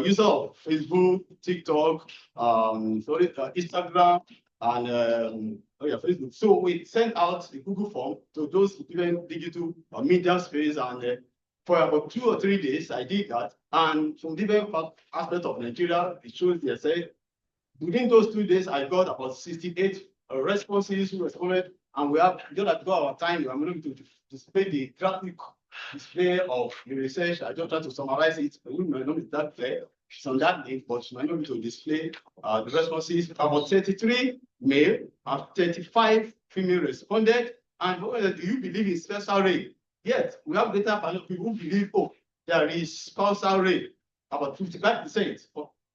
user of Facebook, TikTok, Instagram, and Facebook. So we sent out the Google form to those different digital media space, and for about 2 or 3 days, I did that. And from different aspects of Nigeria, it shows they said within those 2 days, I got about 68 responses who responded And we have just at our time, I'm going to display the graphic display of the research. I just try to summarize it. We may not be that clear. It's on that link, but I'm going to display the responses. About 33 male and 35 female responded. And do you believe in spousal rape? Yes, we have data panel people who believe, oh, there is spousal rape. About 55%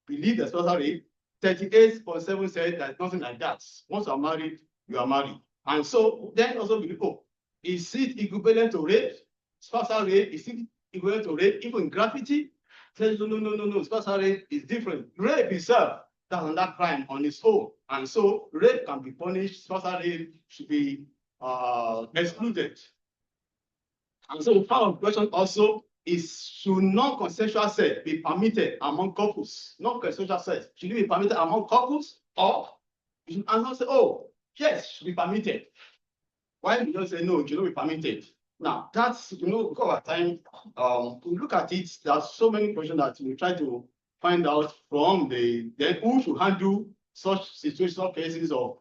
believe there's spousal rape. 38.7 said there's nothing like that. Once you are married, you are married. And so then also believe, oh, is it equivalent to rape? Spousal rape, is it equivalent to rape? Even graffiti? Says no. Spousal rape is different. Rape itself, that's another crime on its own. And so rape can be punished. Spousal rape should be excluded. And so part of the question also is, should non-consensual sex be permitted among couples? Non-consensual sex, should it be permitted among couples? Or you should answer say, oh, yes, should be permitted. Why do you say no, it should not be permitted? Now, that's, because of time, we look at it, there's so many questions that we try to find out from then who should handle such situational cases of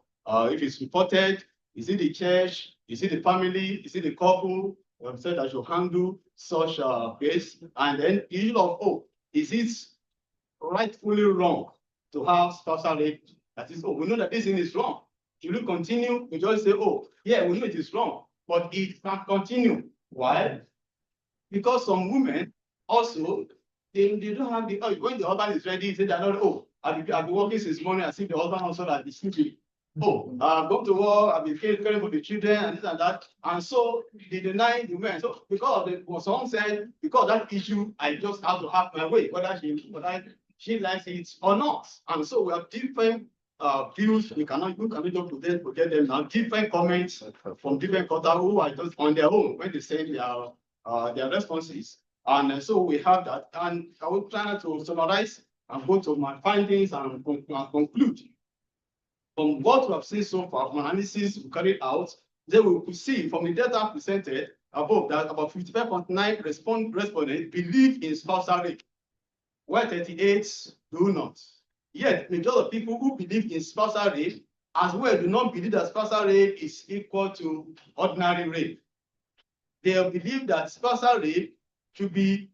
if it's reported, is it the church, is it the family, is it the couple? We have said that should handle such case, and then the issue of, oh, is it rightfully wrong to have spousal rape? That is, oh, we know that this thing is wrong. Should we continue? We just say, oh, yeah, we know it is wrong, but it can continue. Why? Because some women also, they don't have the, when the husband is ready, they are not, oh, I've been working since morning, I see the husband also that is sleeping. Oh, I've gone to work, I've been caring for the children and this and that. And so they deny the women. So because of what someone said, because of that issue, I just have to have my way, whether she likes it or not. And so we have different views. You cannot just forget them now. Different comments from different quarters who are just on their own when they say their responses. And so we have that. And I will try to summarize and go to my findings and conclude. From what we have seen so far, from analysis we carried out, then we could see from the data presented above that about 55.9 respondents believe in spousal rape, while 38 do not. Yet, majority of people who believe in spousal rape as well do not believe that spousal rape is equal to ordinary rape. They believe that spousal rape should be,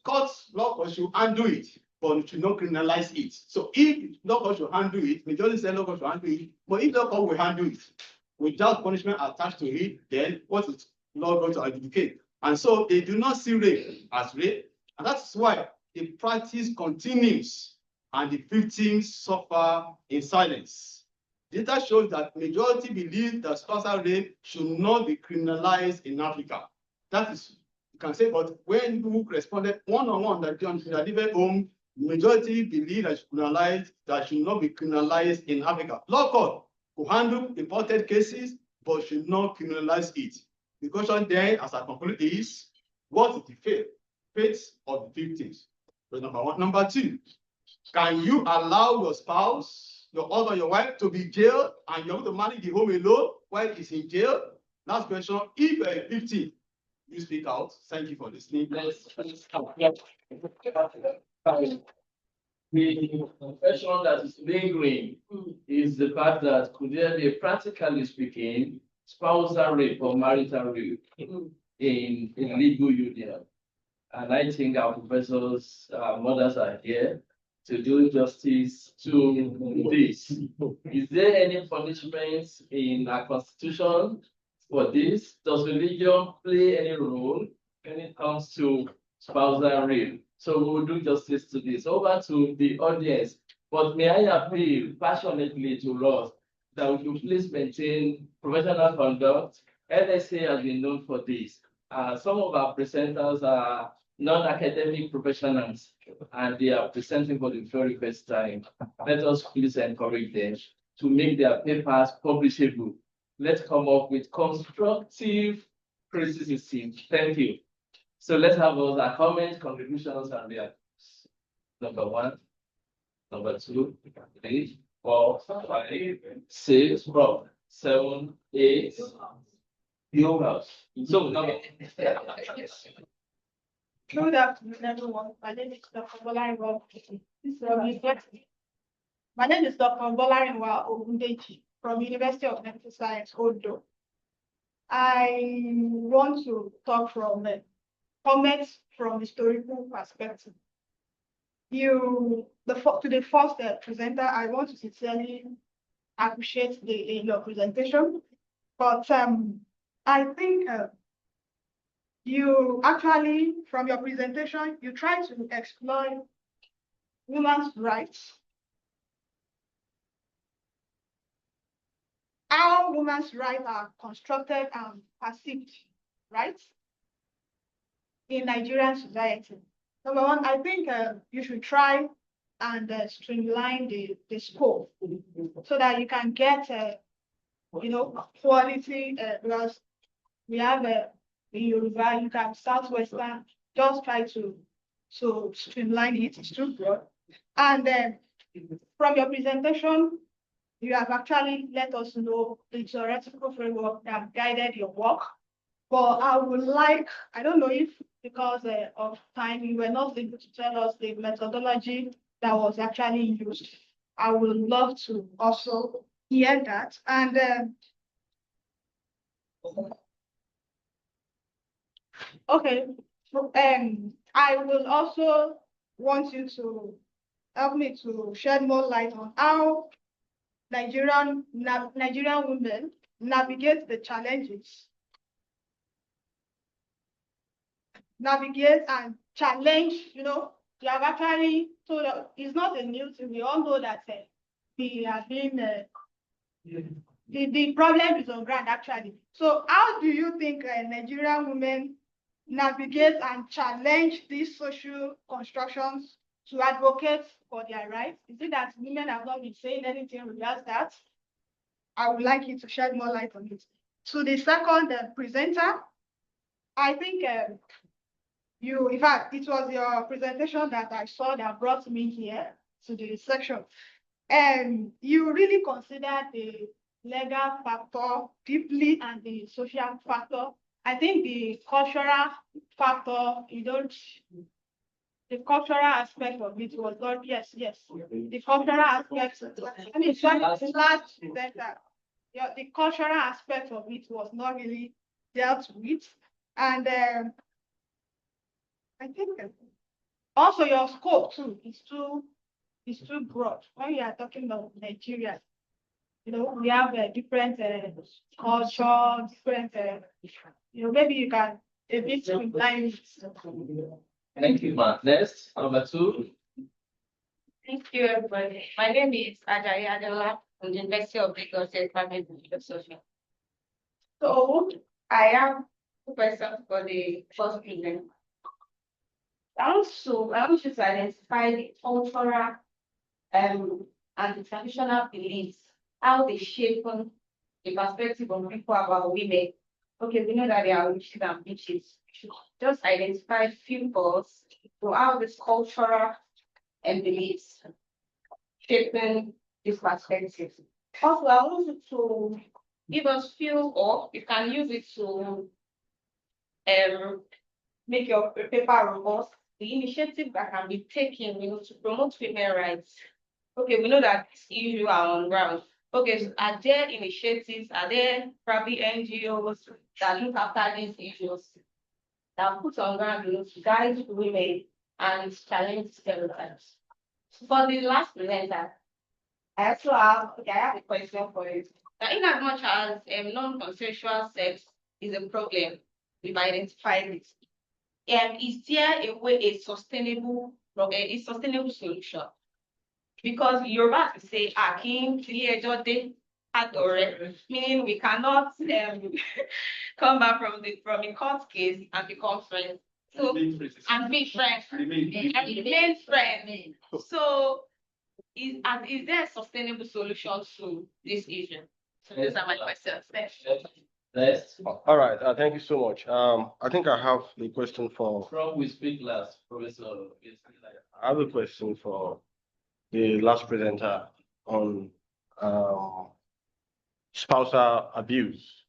courts, law should undo it, but it should not criminalize it. So if law should handle it, majority say law should handle it, but if law will handle it without punishment attached to it, then what is law going to advocate? And so they do not see rape as rape, and that's why the practice continues and the victims suffer in silence. Data shows that majority believe that spousal rape should not be criminalized in Africa. That is, you can say, but when people responded one-on-one that they are living home, majority believe that should not be criminalized in Africa. Law court will handle imported cases, but should not criminalize it. The question then, as I conclude, is what is the fate of the victims? So number one. Number two, can you allow your spouse, your husband, your wife to be jailed and you're going to manage the home alone while he's in jail? Last question, if you're a victim, you speak out. Thank you for listening. The question that is lingering is the fact that could there be, practically speaking, spousal rape or marital rape in legal union? And I think our professors, mothers are here to do justice to this. Is there any punishment in our constitution for this? Does religion play any role when it comes to spousal rape? So we will do justice to this. Over to the audience. But may I appeal passionately to us that we should please maintain professional conduct. LSA has been known for this. Some of our presenters are non-academic professionals, and they are presenting for the very first time. Let us please encourage them to make their papers publishable. Let's come up with constructive criticism. Thank you. So let's have our comments, contributions, and reactions. Number one, number two, 3, 4, 5, 6, 7, 8. So now, Good afternoon, everyone. My name is Dr. Bolarinwa. My name is Dr. Bolarinwa Ogundeji from University of Medical Science, Odo. I want to talk from comments from historical perspective. To the first presenter, I want to sincerely appreciate your presentation, but I think you actually, from your presentation, you try to explore women's rights, how women's rights are constructed and perceived, right, in Nigerian society. Number one, I think you should try and streamline the scope so that you can get, quality, because we have in Yoruba, you can Southwestern, just try to streamline it. It's too broad. And from your presentation, you have actually let us know the theoretical framework that guided your work. But I would like, I don't know if because of time, you were not able to tell us the methodology that was actually used. I would love to also hear that. And okay, I will also want you to help me to shed more light on how Nigerian women navigate the challenges, navigate and challenge. You have actually told us it's not a new thing. We all know that we have been the problem is on ground actually. So how do you think Nigerian women navigate and challenge these social constructions to advocate for their rights? Is it that women have not been saying anything regards that? I would like you to shed more light on it. To the second presenter, I think in fact, it was your presentation that I saw that brought me here to the section. And you really consider the legal factor deeply and the social factor. I think the cultural factor, the cultural aspect of it was not, yes. The cultural aspect, I mean, the last presenter, the cultural aspect of it was not really dealt with. And I think also your scope too is too broad. When we are talking about Nigeria, we have different culture, different, maybe you can a bit streamline. Thank you, Ma. Next, number 2. Thank you, everybody. My name is Ajayi Adeola from the University of Lagos Department of Social. So I have 2 questions for the first presenter. I want you to identify the cultural and the traditional beliefs, how they shape the perspective of people about women. Okay, we know that there are witches and bitches. Just identify few thoughts to how this cultural and beliefs shaping this perspective. Also, I want you to give us few, or you can use it to make your paper robust, the initiative that can be taken, to promote women's rights. Okay, we know that this issue are on ground. Okay, so are there initiatives, are there probably NGOs that look after these issues that put on ground, to guide women and challenge stereotypes? For the last presenter, I also have a question for you. Now, in as much as non-consensual sex is a problem, we've identified it. Is there a sustainable solution? Because you're about to say, meaning we cannot come back from the court case and become friends. So and be friends and remain friends. So is there a sustainable solution to this issue? So those are my questions. Next. All right. Thank you so much. I think I have a question for. From we speak last, Professor. I have a question for the last presenter on spousal abuse.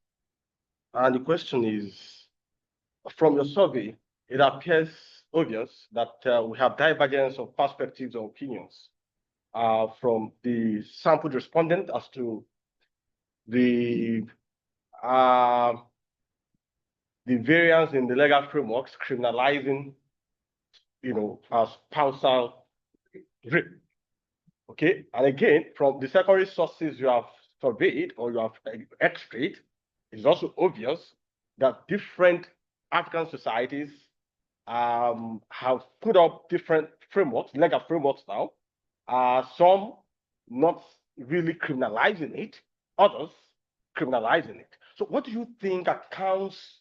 And the question is, from your survey, it appears obvious that we have divergence of perspectives or opinions from the sampled respondent as to the uh, the variance in the legal frameworks criminalizing, spousal rape. Okay, and again, from the secondary sources you have surveyed or you have x-rayed, it's also obvious that different African societies have put up different frameworks, legal frameworks now. Some not really criminalizing it, others criminalizing it. So what do you think accounts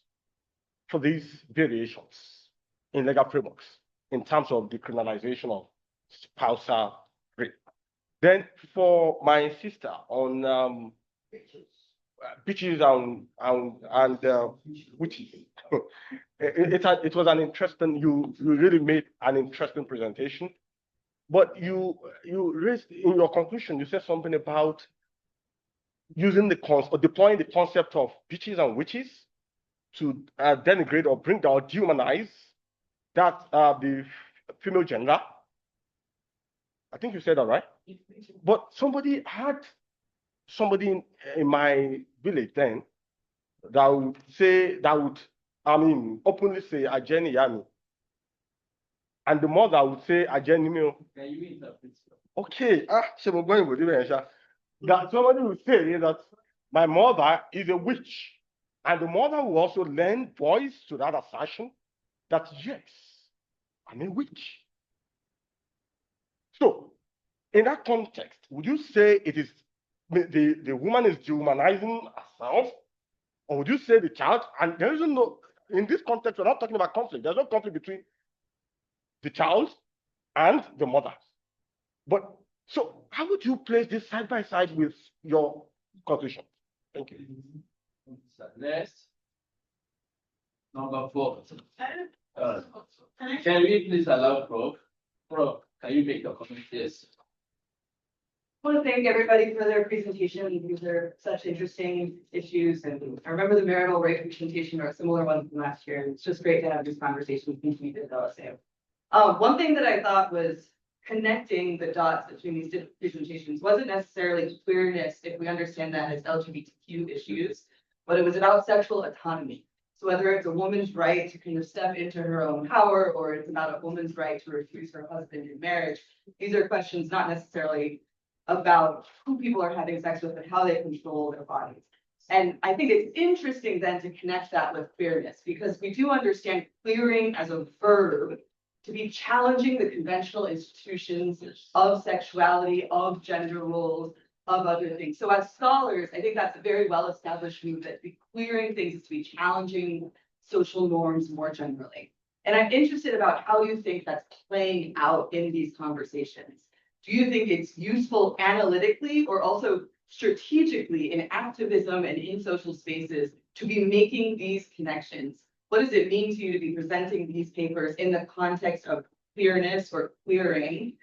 for these variations in legal frameworks in terms of the criminalization of spousal rape? Then for my sister on beaches and witches, it was an interesting. You really made an interesting presentation, but you raised in your conclusion. You said something about using or deploying the concept of beaches and witches to denigrate or bring down, dehumanize that the female gender. I think you said that, right? But somebody in my village then that would openly say Ajeni Yami. And the mother would say Ajeni Mio. Can you interpret? Okay, that somebody would say that my mother is a witch. And the mother will also lend voice to that assertion that yes, I'm a witch. So, in that context, would you say it is the woman is dehumanizing herself, or would you say the child? And there isn't no, in this context, we're not talking about conflict. There's no conflict between the child and the mother. But so, how would you place this side by side with your conclusion? Thank you. Next, number 4. Can we please allow Prof? Prof, can you make your comment? Yes. I want to thank everybody for their presentation. These are such interesting issues. And I remember the marital rape presentation or a similar one from last year. It's just great to have these conversations continue to develop. One thing that I thought was connecting the dots between these different presentations wasn't necessarily queerness, if we understand that as LGBTQ issues, but it was about sexual autonomy. So whether it's a woman's right to kind of step into her own power, or it's about a woman's right to refuse her husband in marriage, these are questions not necessarily about who people are having sex with, but how they control their bodies. And I think it's interesting then to connect that with queerness, because we do understand queering as a verb to be challenging the conventional institutions of sexuality, of gender roles, of other things. So as scholars, I think that's a very well-established movement. The queering things is to be challenging social norms more generally. And I'm interested about how you think that's playing out in these conversations. Do you think it's useful analytically or also strategically in activism and in social spaces to be making these connections? What does it mean to you to be presenting these papers in the context of queerness or queering?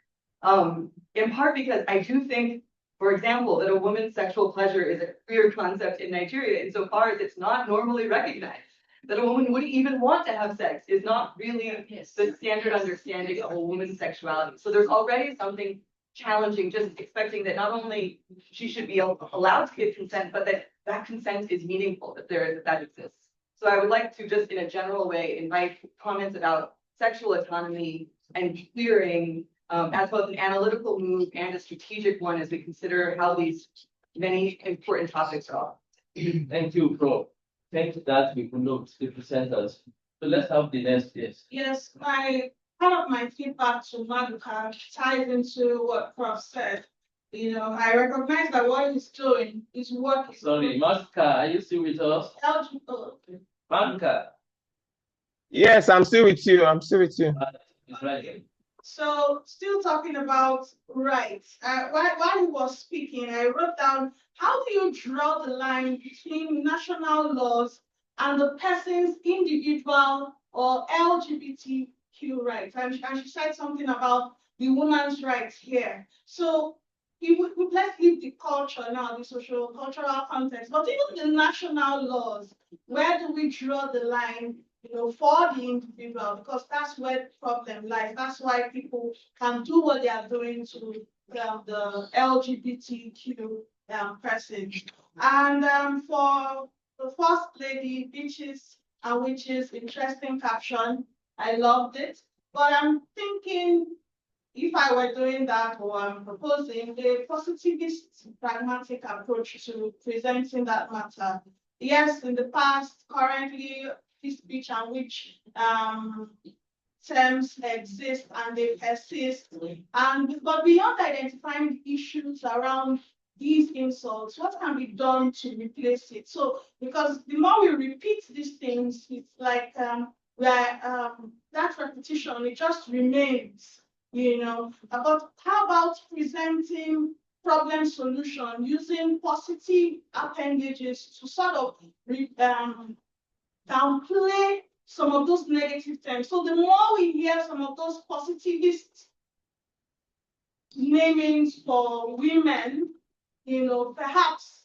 In part because I do think, for example, that a woman's sexual pleasure is a queer concept in Nigeria insofar as it's not normally recognized. That a woman wouldn't even want to have sex is not really the standard understanding of a woman's sexuality. So there's already something challenging, just expecting that not only she should be allowed to give consent, but that consent is meaningful, that exists. So I would like to just in a general way invite comments about sexual autonomy and queering as both an analytical move and a strategic one as we consider how these many important topics are. Thank you, Prof. Thank you that we could note the presenters. So let's have the next guest. Yes, part of my feedback to Maduka ties into what Prof said. I recognize that what he's doing is working. Sorry, Maduka, are you still with us? Maduka. Yes, I'm still with you. Right. So, still talking about rights. While he was speaking, I wrote down, how do you draw the line between national laws and the person's individual or LGBTQ rights? And she said something about the woman's rights here. So let's leave the culture now, the social cultural context, but even the national laws, where do we draw the line, for the individual? Because that's where the problem lies. That's why people can do what they are doing to the LGBTQ person. And for the first lady, Beaches and Witches, interesting caption. I loved it. But I'm thinking if I were doing that or I'm proposing a positivist, pragmatic approach to presenting that matter. Yes, in the past, currently, this beach and witch terms exist and they persist. But beyond identifying issues around these insults, what can be done to replace it? So, because the more we repeat these things, it's like that repetition, it just remains, But how about presenting problem solution using positive appendages to sort of downplay some of those negative terms? So the more we hear some of those positivist namings for women, perhaps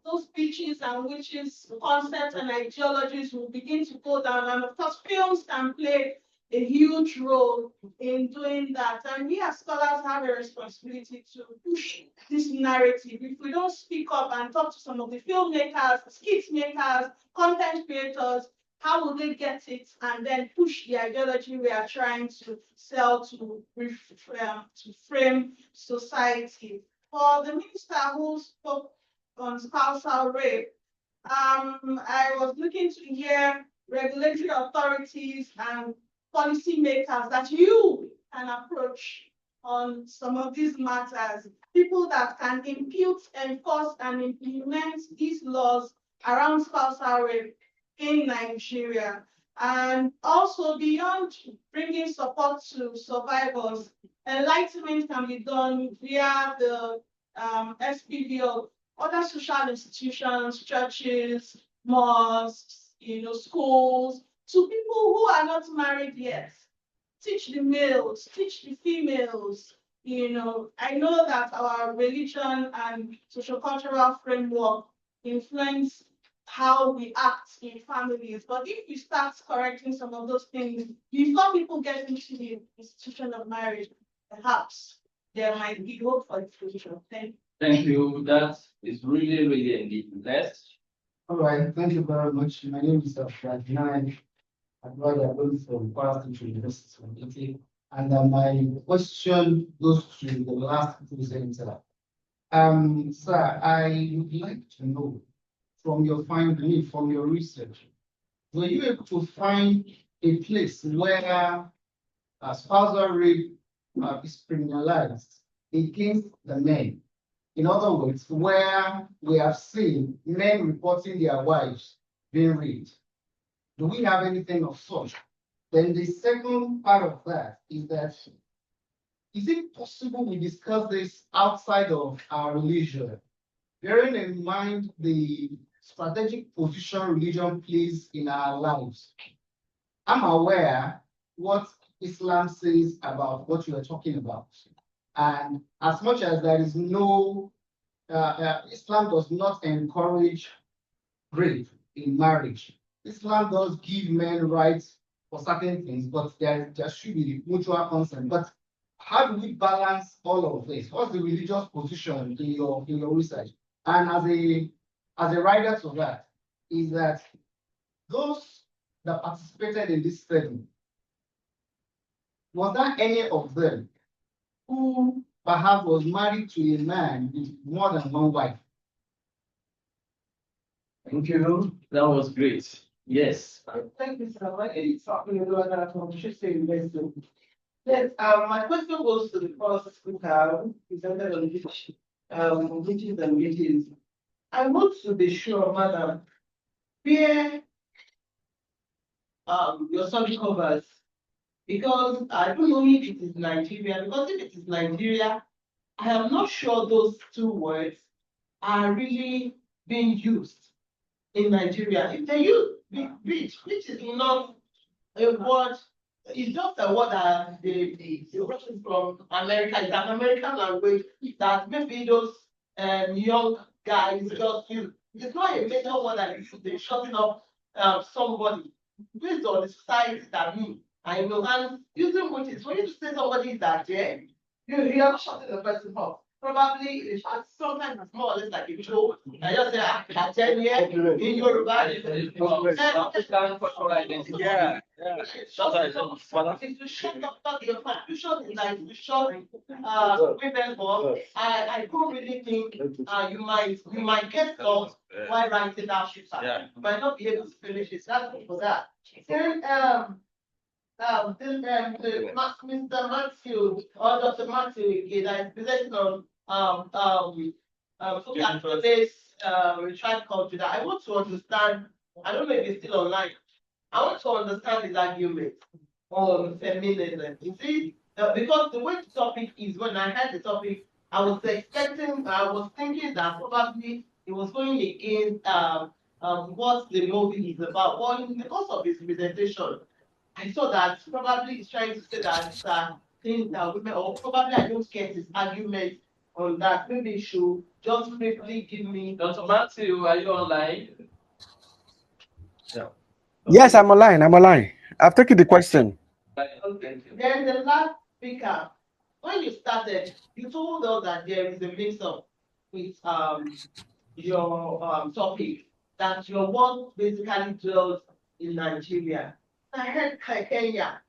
those bitches and witches concepts and ideologies will begin to go down. And of course, films can play a huge role in doing that. And we as scholars have a responsibility to push this narrative. If we don't speak up and talk to some of the filmmakers, skit makers, content creators, how will they get it and then push the ideology we are trying to sell to frame society? For the minister who spoke on spousal rape, I was looking to hear regulatory authorities and policymakers that you can approach on some of these matters, people that can impute, enforce, and implement these laws around spousal rape in Nigeria. And also beyond bringing support to survivors, enlightenment can be done via the SPVO, other social institutions, churches, mosques, schools, to people who are not married yet. Teach the males, teach the females. I know that our religion and social cultural framework influence how we act in families. But if we start correcting some of those things before people get into the institution of marriage, perhaps there might be hope for the future. Thank you. That is really, really indeed. Next. All right, thank you very much. My name is Rajnan. I'm going from Kwara State University. And my question goes to the last presenter. Sir, I would like to know from your finding, from your research, were you able to find a place where spousal rape is criminalized against the men? In other words, where we have seen men reporting their wives being raped. Do we have anything of such? Then the second part of that, is it possible we discuss this outside of our religion, bearing in mind the strategic position religion plays in our lives? I'm aware what Islam says about what you are talking about. And as much as there is no, Islam does not encourage rape in marriage. Islam does give men rights for certain things, but there should be mutual consent. But how do we balance all of this? What's the religious position in your research? And as a rider to that, is that those that participated in this study, was there any of them who perhaps was married to a man with more than one wife? Thank you. That was great. Yes. Thank you, sir. My name is from Manchester University. Yes, my question goes to the first speaker who presented on witches and witches. I want to be sure, madam, where your study covers, because I don't know if it is Nigeria, because if it is Nigeria, I am not sure those two words are really being used in Nigeria. If they use bitch, which is not a word, it's just a word that the Russians from America, it's an American language that maybe those young guys just use. It's not a major word that they're shutting up somebody based on the society that I know. And using witches, when you say somebody is that, yeah, you are not shutting the person up. probably it's sometimes it's more or less like a joke. I just say, I tell you, in Yoruba, African cultural identity. Yeah. it's to shut up your confusion is like to shut women up. I don't really think you might get lost while writing that shit. You might not be able to finish it. That's for that. Then Mr. Matthew or Dr. Matthew again, that is presenting on looking at today's tribe culture. That I want to understand. I don't know if it's still online. I want to understand his argument on feminism. You see, because the way the topic is, when I had the topic, I was thinking that probably it was going against what the movie is about. But in the course of his presentation, I saw that probably he's trying to say that things that women, or probably I don't get his argument on that. Maybe you should just briefly give me. Dr. Matthew, are you online? No. Yes, I'm online. I'm online. I've taken the question. Then the last speaker, when you started, you told us that there is a mix-up with your topic, that your work basically dwells in Nigeria. I heard Kenya.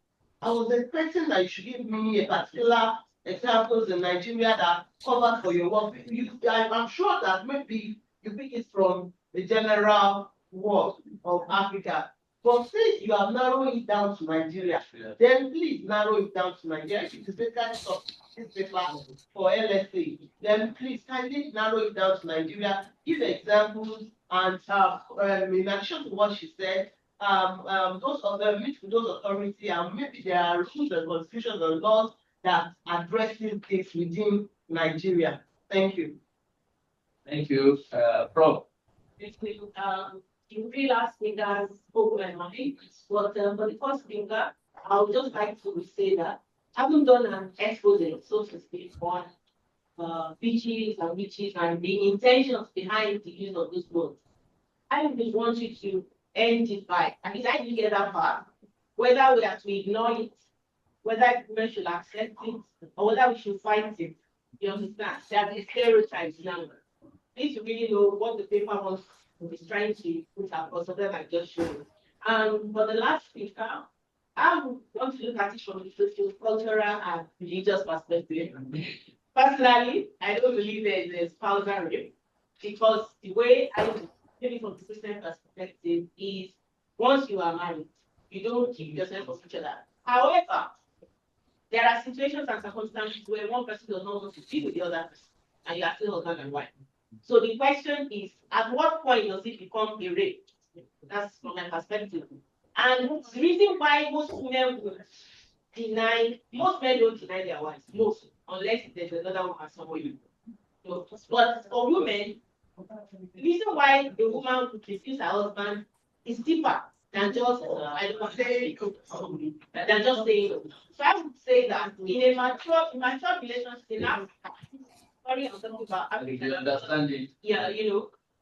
I was expecting that you should give me a particular examples in Nigeria that cover for your work. I'm sure that maybe you pick it from the general work of Africa. But since you have narrowed it down to Nigeria, then please narrow it down to Nigeria. If it is basically of this paper for LSA, then please kindly narrow it down to Nigeria. Give examples, and in addition to what she said, those of them meet with those authority, and maybe there are rules and constitutions and laws that addresses this within Nigeria. Thank you. Thank you, Prof. The three last speakers spoke my mind, but for the first speaker, I would just like to say that I haven't done an expose, so to speak, on beaches and witches and the intentions behind the use of those words. I just want you to identify, and it's actually get that far, whether we have to ignore it, whether women should accept it, or whether we should fight it. You understand? There are stereotypes now. You need to really know what the paper was is trying to put across, so that I just showed you. And for the last speaker, I want to look at it from the social, cultural, and religious perspective. Personally, I don't believe there is spousal rape, because the way I maybe from the Christian perspective is, once you are married, you don't keep yourself for each other. However, there are situations and circumstances where one person does not want to be with the other person, and you are still husband and wife. So the question is, at what point does it become a rape? That's from my perspective. And the reason why most women would deny, most men don't deny their wives, most, unless there's another woman somewhere. So, but for women, the reason why the woman would refuse her husband is deeper than just I don't say than just saying. So I would say that in a mature relationship, sorry, I'm talking about Africa. You understand it? Yeah,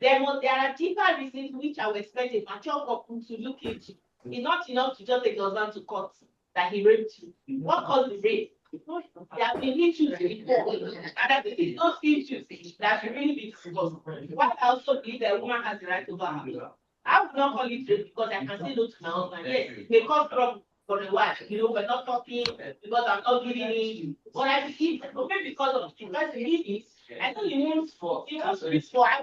there are deeper reasons which I would expect a mature couple to look into. It's not enough to just take your husband to court that he raped you. What caused the rape? There have been issues before, and it's not issues that should really be discussed. While I also believe that a woman has the right over her. I would not call it rape because I can say no to my husband. Yes, they cause trouble for a while. We're not talking because I'm not giving in. But I believe maybe because of the believe it. I know you want for I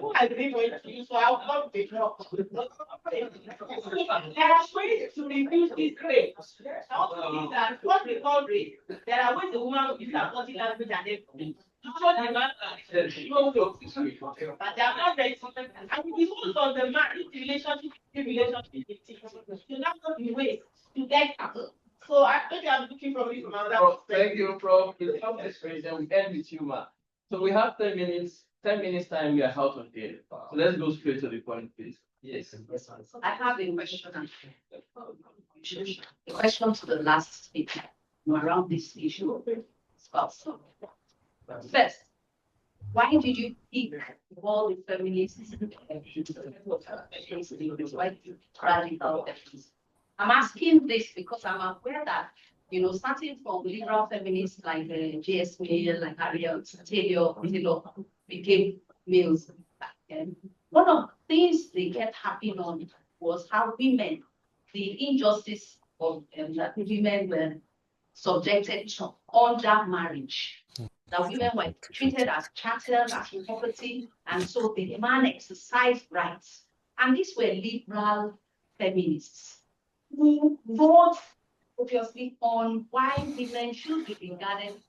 won't agree with you, so I will not be dropped. There are ways to reduce this rate. I also believe that what we call rate, there are ways the woman will use her body language and everything. To show the man that they are not ready. And it goes on the marriage relationship, you not know the ways to get her. So I think I'm looking for it from another. Thank you, Prof. We'll help this then we end with you, ma. So we have 10 minutes. 10 minutes time, we are out of here. So let's go straight to the point, please. Yes. I have a question. The question to the last speaker around this issue. First, why did you pick all the feminists? Why did you radical feminists? I'm asking this because I'm aware that starting from liberal feminists like J.S. Mill, like Harriet Taylor became males back then. One of the things they kept harping on was how women, the injustice of that women were subjected to under marriage. That women were treated as chattel, as property, and so the man exercised rights. And these were liberal feminists who wrote obviously on why women should be regarded,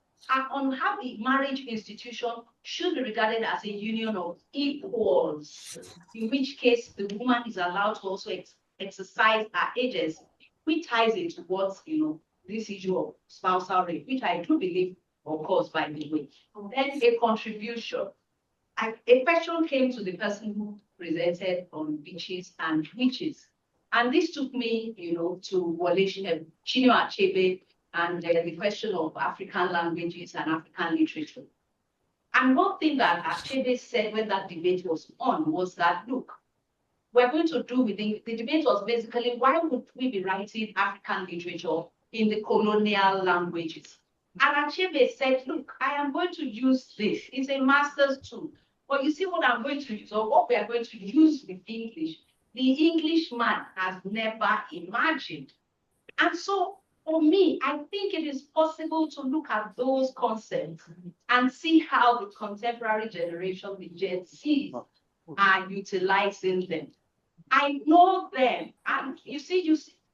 on how the marriage institution should be regarded as a union of equals, in which case the woman is allowed to also exercise her agency, which ties into what, this issue of spousal rape, which I do believe occurs, by the way. Then a contribution. A question came to the person who presented on witches and witches. And this took me, to Wole Chinua Achebe and the question of African languages and African literature. And one thing that Achebe said when that debate was on was that, look, we're going to do with the debate was basically, why would we be writing African literature in the colonial languages? And Achebe said, look, I am going to use this. It's a master's tool. But you see what I'm going to use, or what we are going to use with English, the Englishman has never imagined. And so for me, I think it is possible to look at those concepts and see how the contemporary generation, the Gen Z, are utilizing them. I know them, and you see,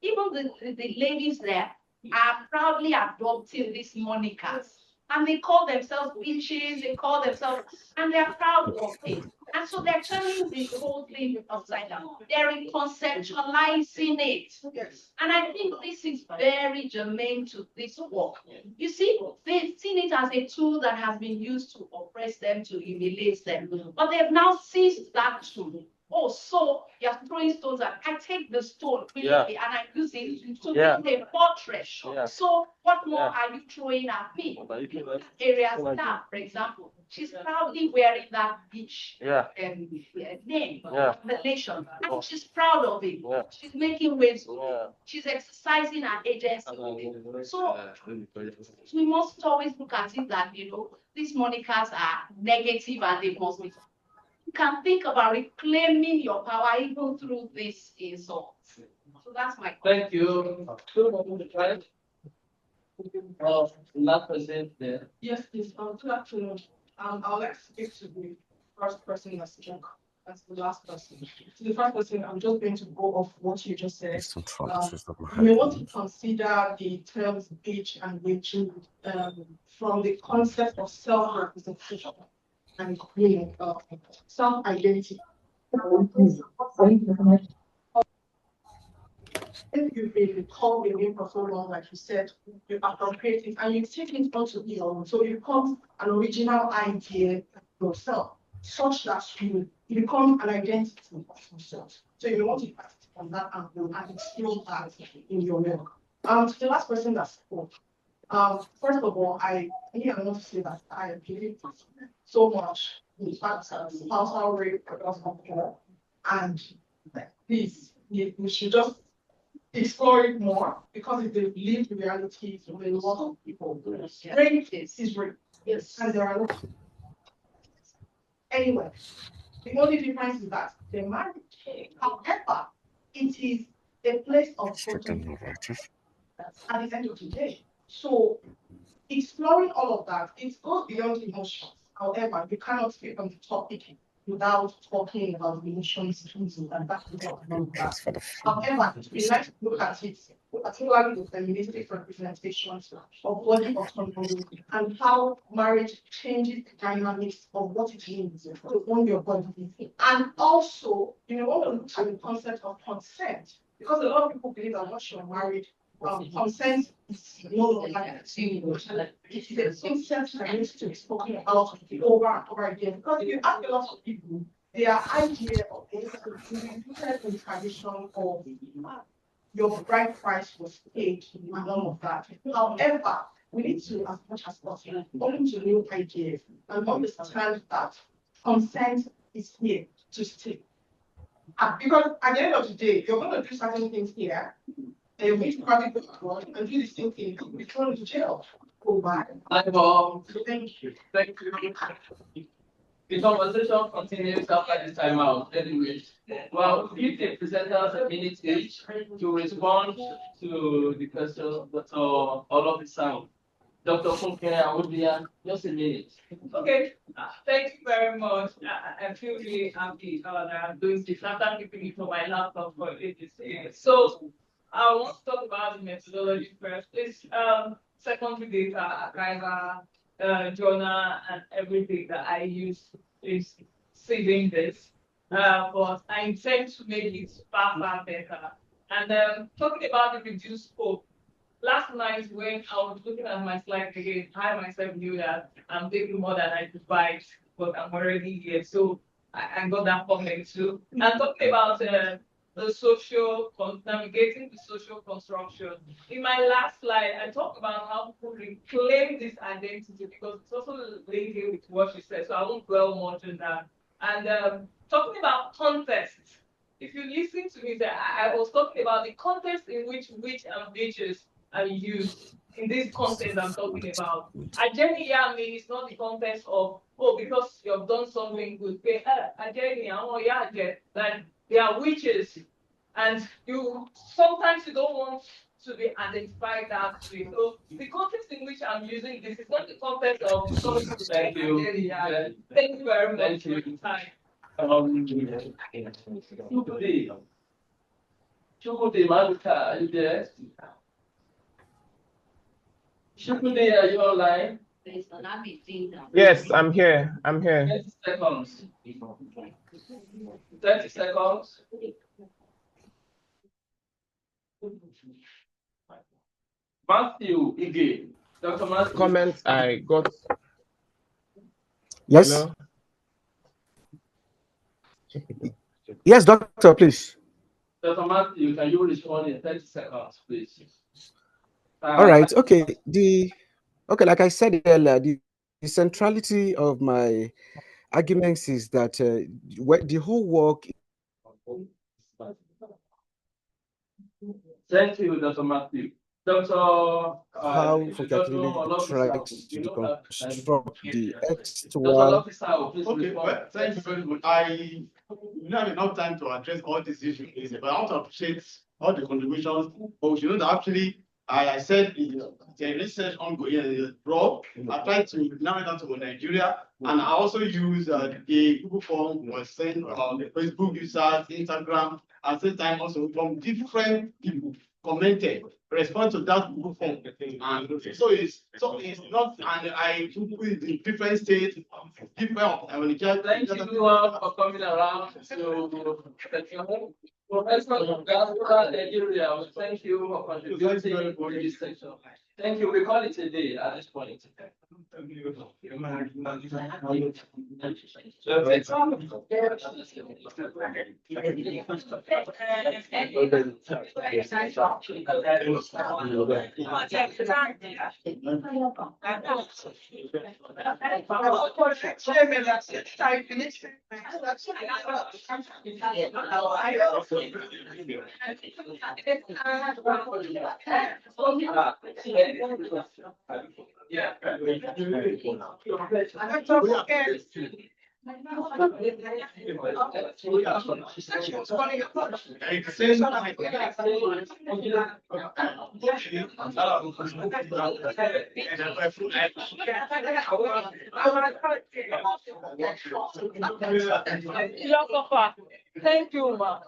even the ladies there are proudly adopting these monikers. And they call themselves witches, they call themselves, and they're proud of it. And so they're turning the whole thing upside down. They're conceptualizing it. Yes. And I think this is very germane to this work. You see, they've seen it as a tool that has been used to oppress them, to humiliate them. But they've now seized that tool. Oh, so you're throwing stones at I take the stone and I use it to build a fortress. So what more are you throwing at me? Area Star, for example, she's proudly wearing that beach name, appellation, and she's proud of it. She's making waves. She's exercising her agency. So we must always look at it that these monikers are negative and they must be. You can think about reclaiming your power even through this insult. So that's my question. Thank you. Last person there. Yes, please. Good afternoon. I'll let speak to the first person that spoke. That's the last person. To the first person, I'm just going to go off what you just said. You may want to consider the terms bitch and witch from the concept of self-representation and self-identity. If you've been called a name for so long, like you said, you appropriate it and you take it onto your own. So it becomes an original idea yourself, such that you become an identity of yourself. So you want to pass it from that angle and explore that in your work. To the last person that spoke, first of all, I want to say that I believe so much in the fact that spousal rape does not occur, and please, we should just explore it more because it's the lived reality of a lot of people. Rape is rape, yes, and there are no. Anyway, the only difference is that the marriage, however, it is a place of protection at the end of the day. So exploring all of that, it goes beyond emotions. However, you cannot speak on the topic without talking about the emotions and that is not that. However, it would be nice to look at it, particularly the feministic representations of body autonomy and how marriage changes the dynamics of what it means to own your body. And also, when we look at the concept of consent, because a lot of people believe that once you're married, consent is no longer it is a concept that needs to be spoken about over and over again. Because if you ask a lot of people, their idea of it is rooted in the tradition of your bride price was paid and all of that. However, we need to, as much as possible, open to new ideas and understand that consent is here to stay. Because at the end of the day, you're going to do certain things here. And we probably go abroad and do the same thing, could be thrown to jail. Oh, my. Thank you. Thank you. The conversation continues after this time out. Anyway, well, give the presenters a minute each to respond to the questions that are all of the sound. Dr. Funke, I would be just a minute. Okay, thank you very much. I feel really happy that I'm doing this after keeping it on my laptop for ages. So I want to talk about the methodology first. This secondary data, archival, journal, and everything that I use is saving this. But I intend to make it far, far better. And talking about the reduced scope, last night when I was looking at my slides again, I myself knew that I'm taking more than I could buy, but I'm already here. So I got that comment too. And talking about the navigating the social construction. In my last slide, I talked about how people reclaim this identity because it's also linked with what she said. So I won't dwell much on that. And talking about context. If you listen to me, I was talking about the context in which witch and bitches are used in this context I'm talking about. Ajeni Yami is not the context of, oh, because you've done something good. Ajeni, that they are witches. And you sometimes you don't want to be identified that way. So the context in which I'm using this is not the context of Thank you. Thank you very much for your time. Chukwudi Maduka, are you there? Chukwudi, are you online? Yes, I'm here. I'm here. 30 seconds. 30 seconds. Matthew Ige. Dr. Matthew. Comments I got. Yes. Hello? Yes, doctor, please. Dr. Matthew, can you respond in 30 seconds, please? All right. Okay. Like I said earlier, the centrality of my arguments is that the whole work. Thank you, Dr. Matthew. Dr. How Fokatili tries to deconstruct the textual. Okay, well, thank you very much. I don't have enough time to address all these issues, but I want to appreciate all the contributions. But we should know that actually, I said the research ongoing, Rob, I tried to narrow it down to Nigeria, and I also use the Google form was sent the Facebook users, Instagram, at the same time also from different people commented, respond to that Google form. And so it's not, and I took it in different states, different. Thank you all for coming around to Professor of Diaspora Nigeria. Thank you for contributing to this section. Thank you. We call it a day at this point. Yeah. Thank you, ma.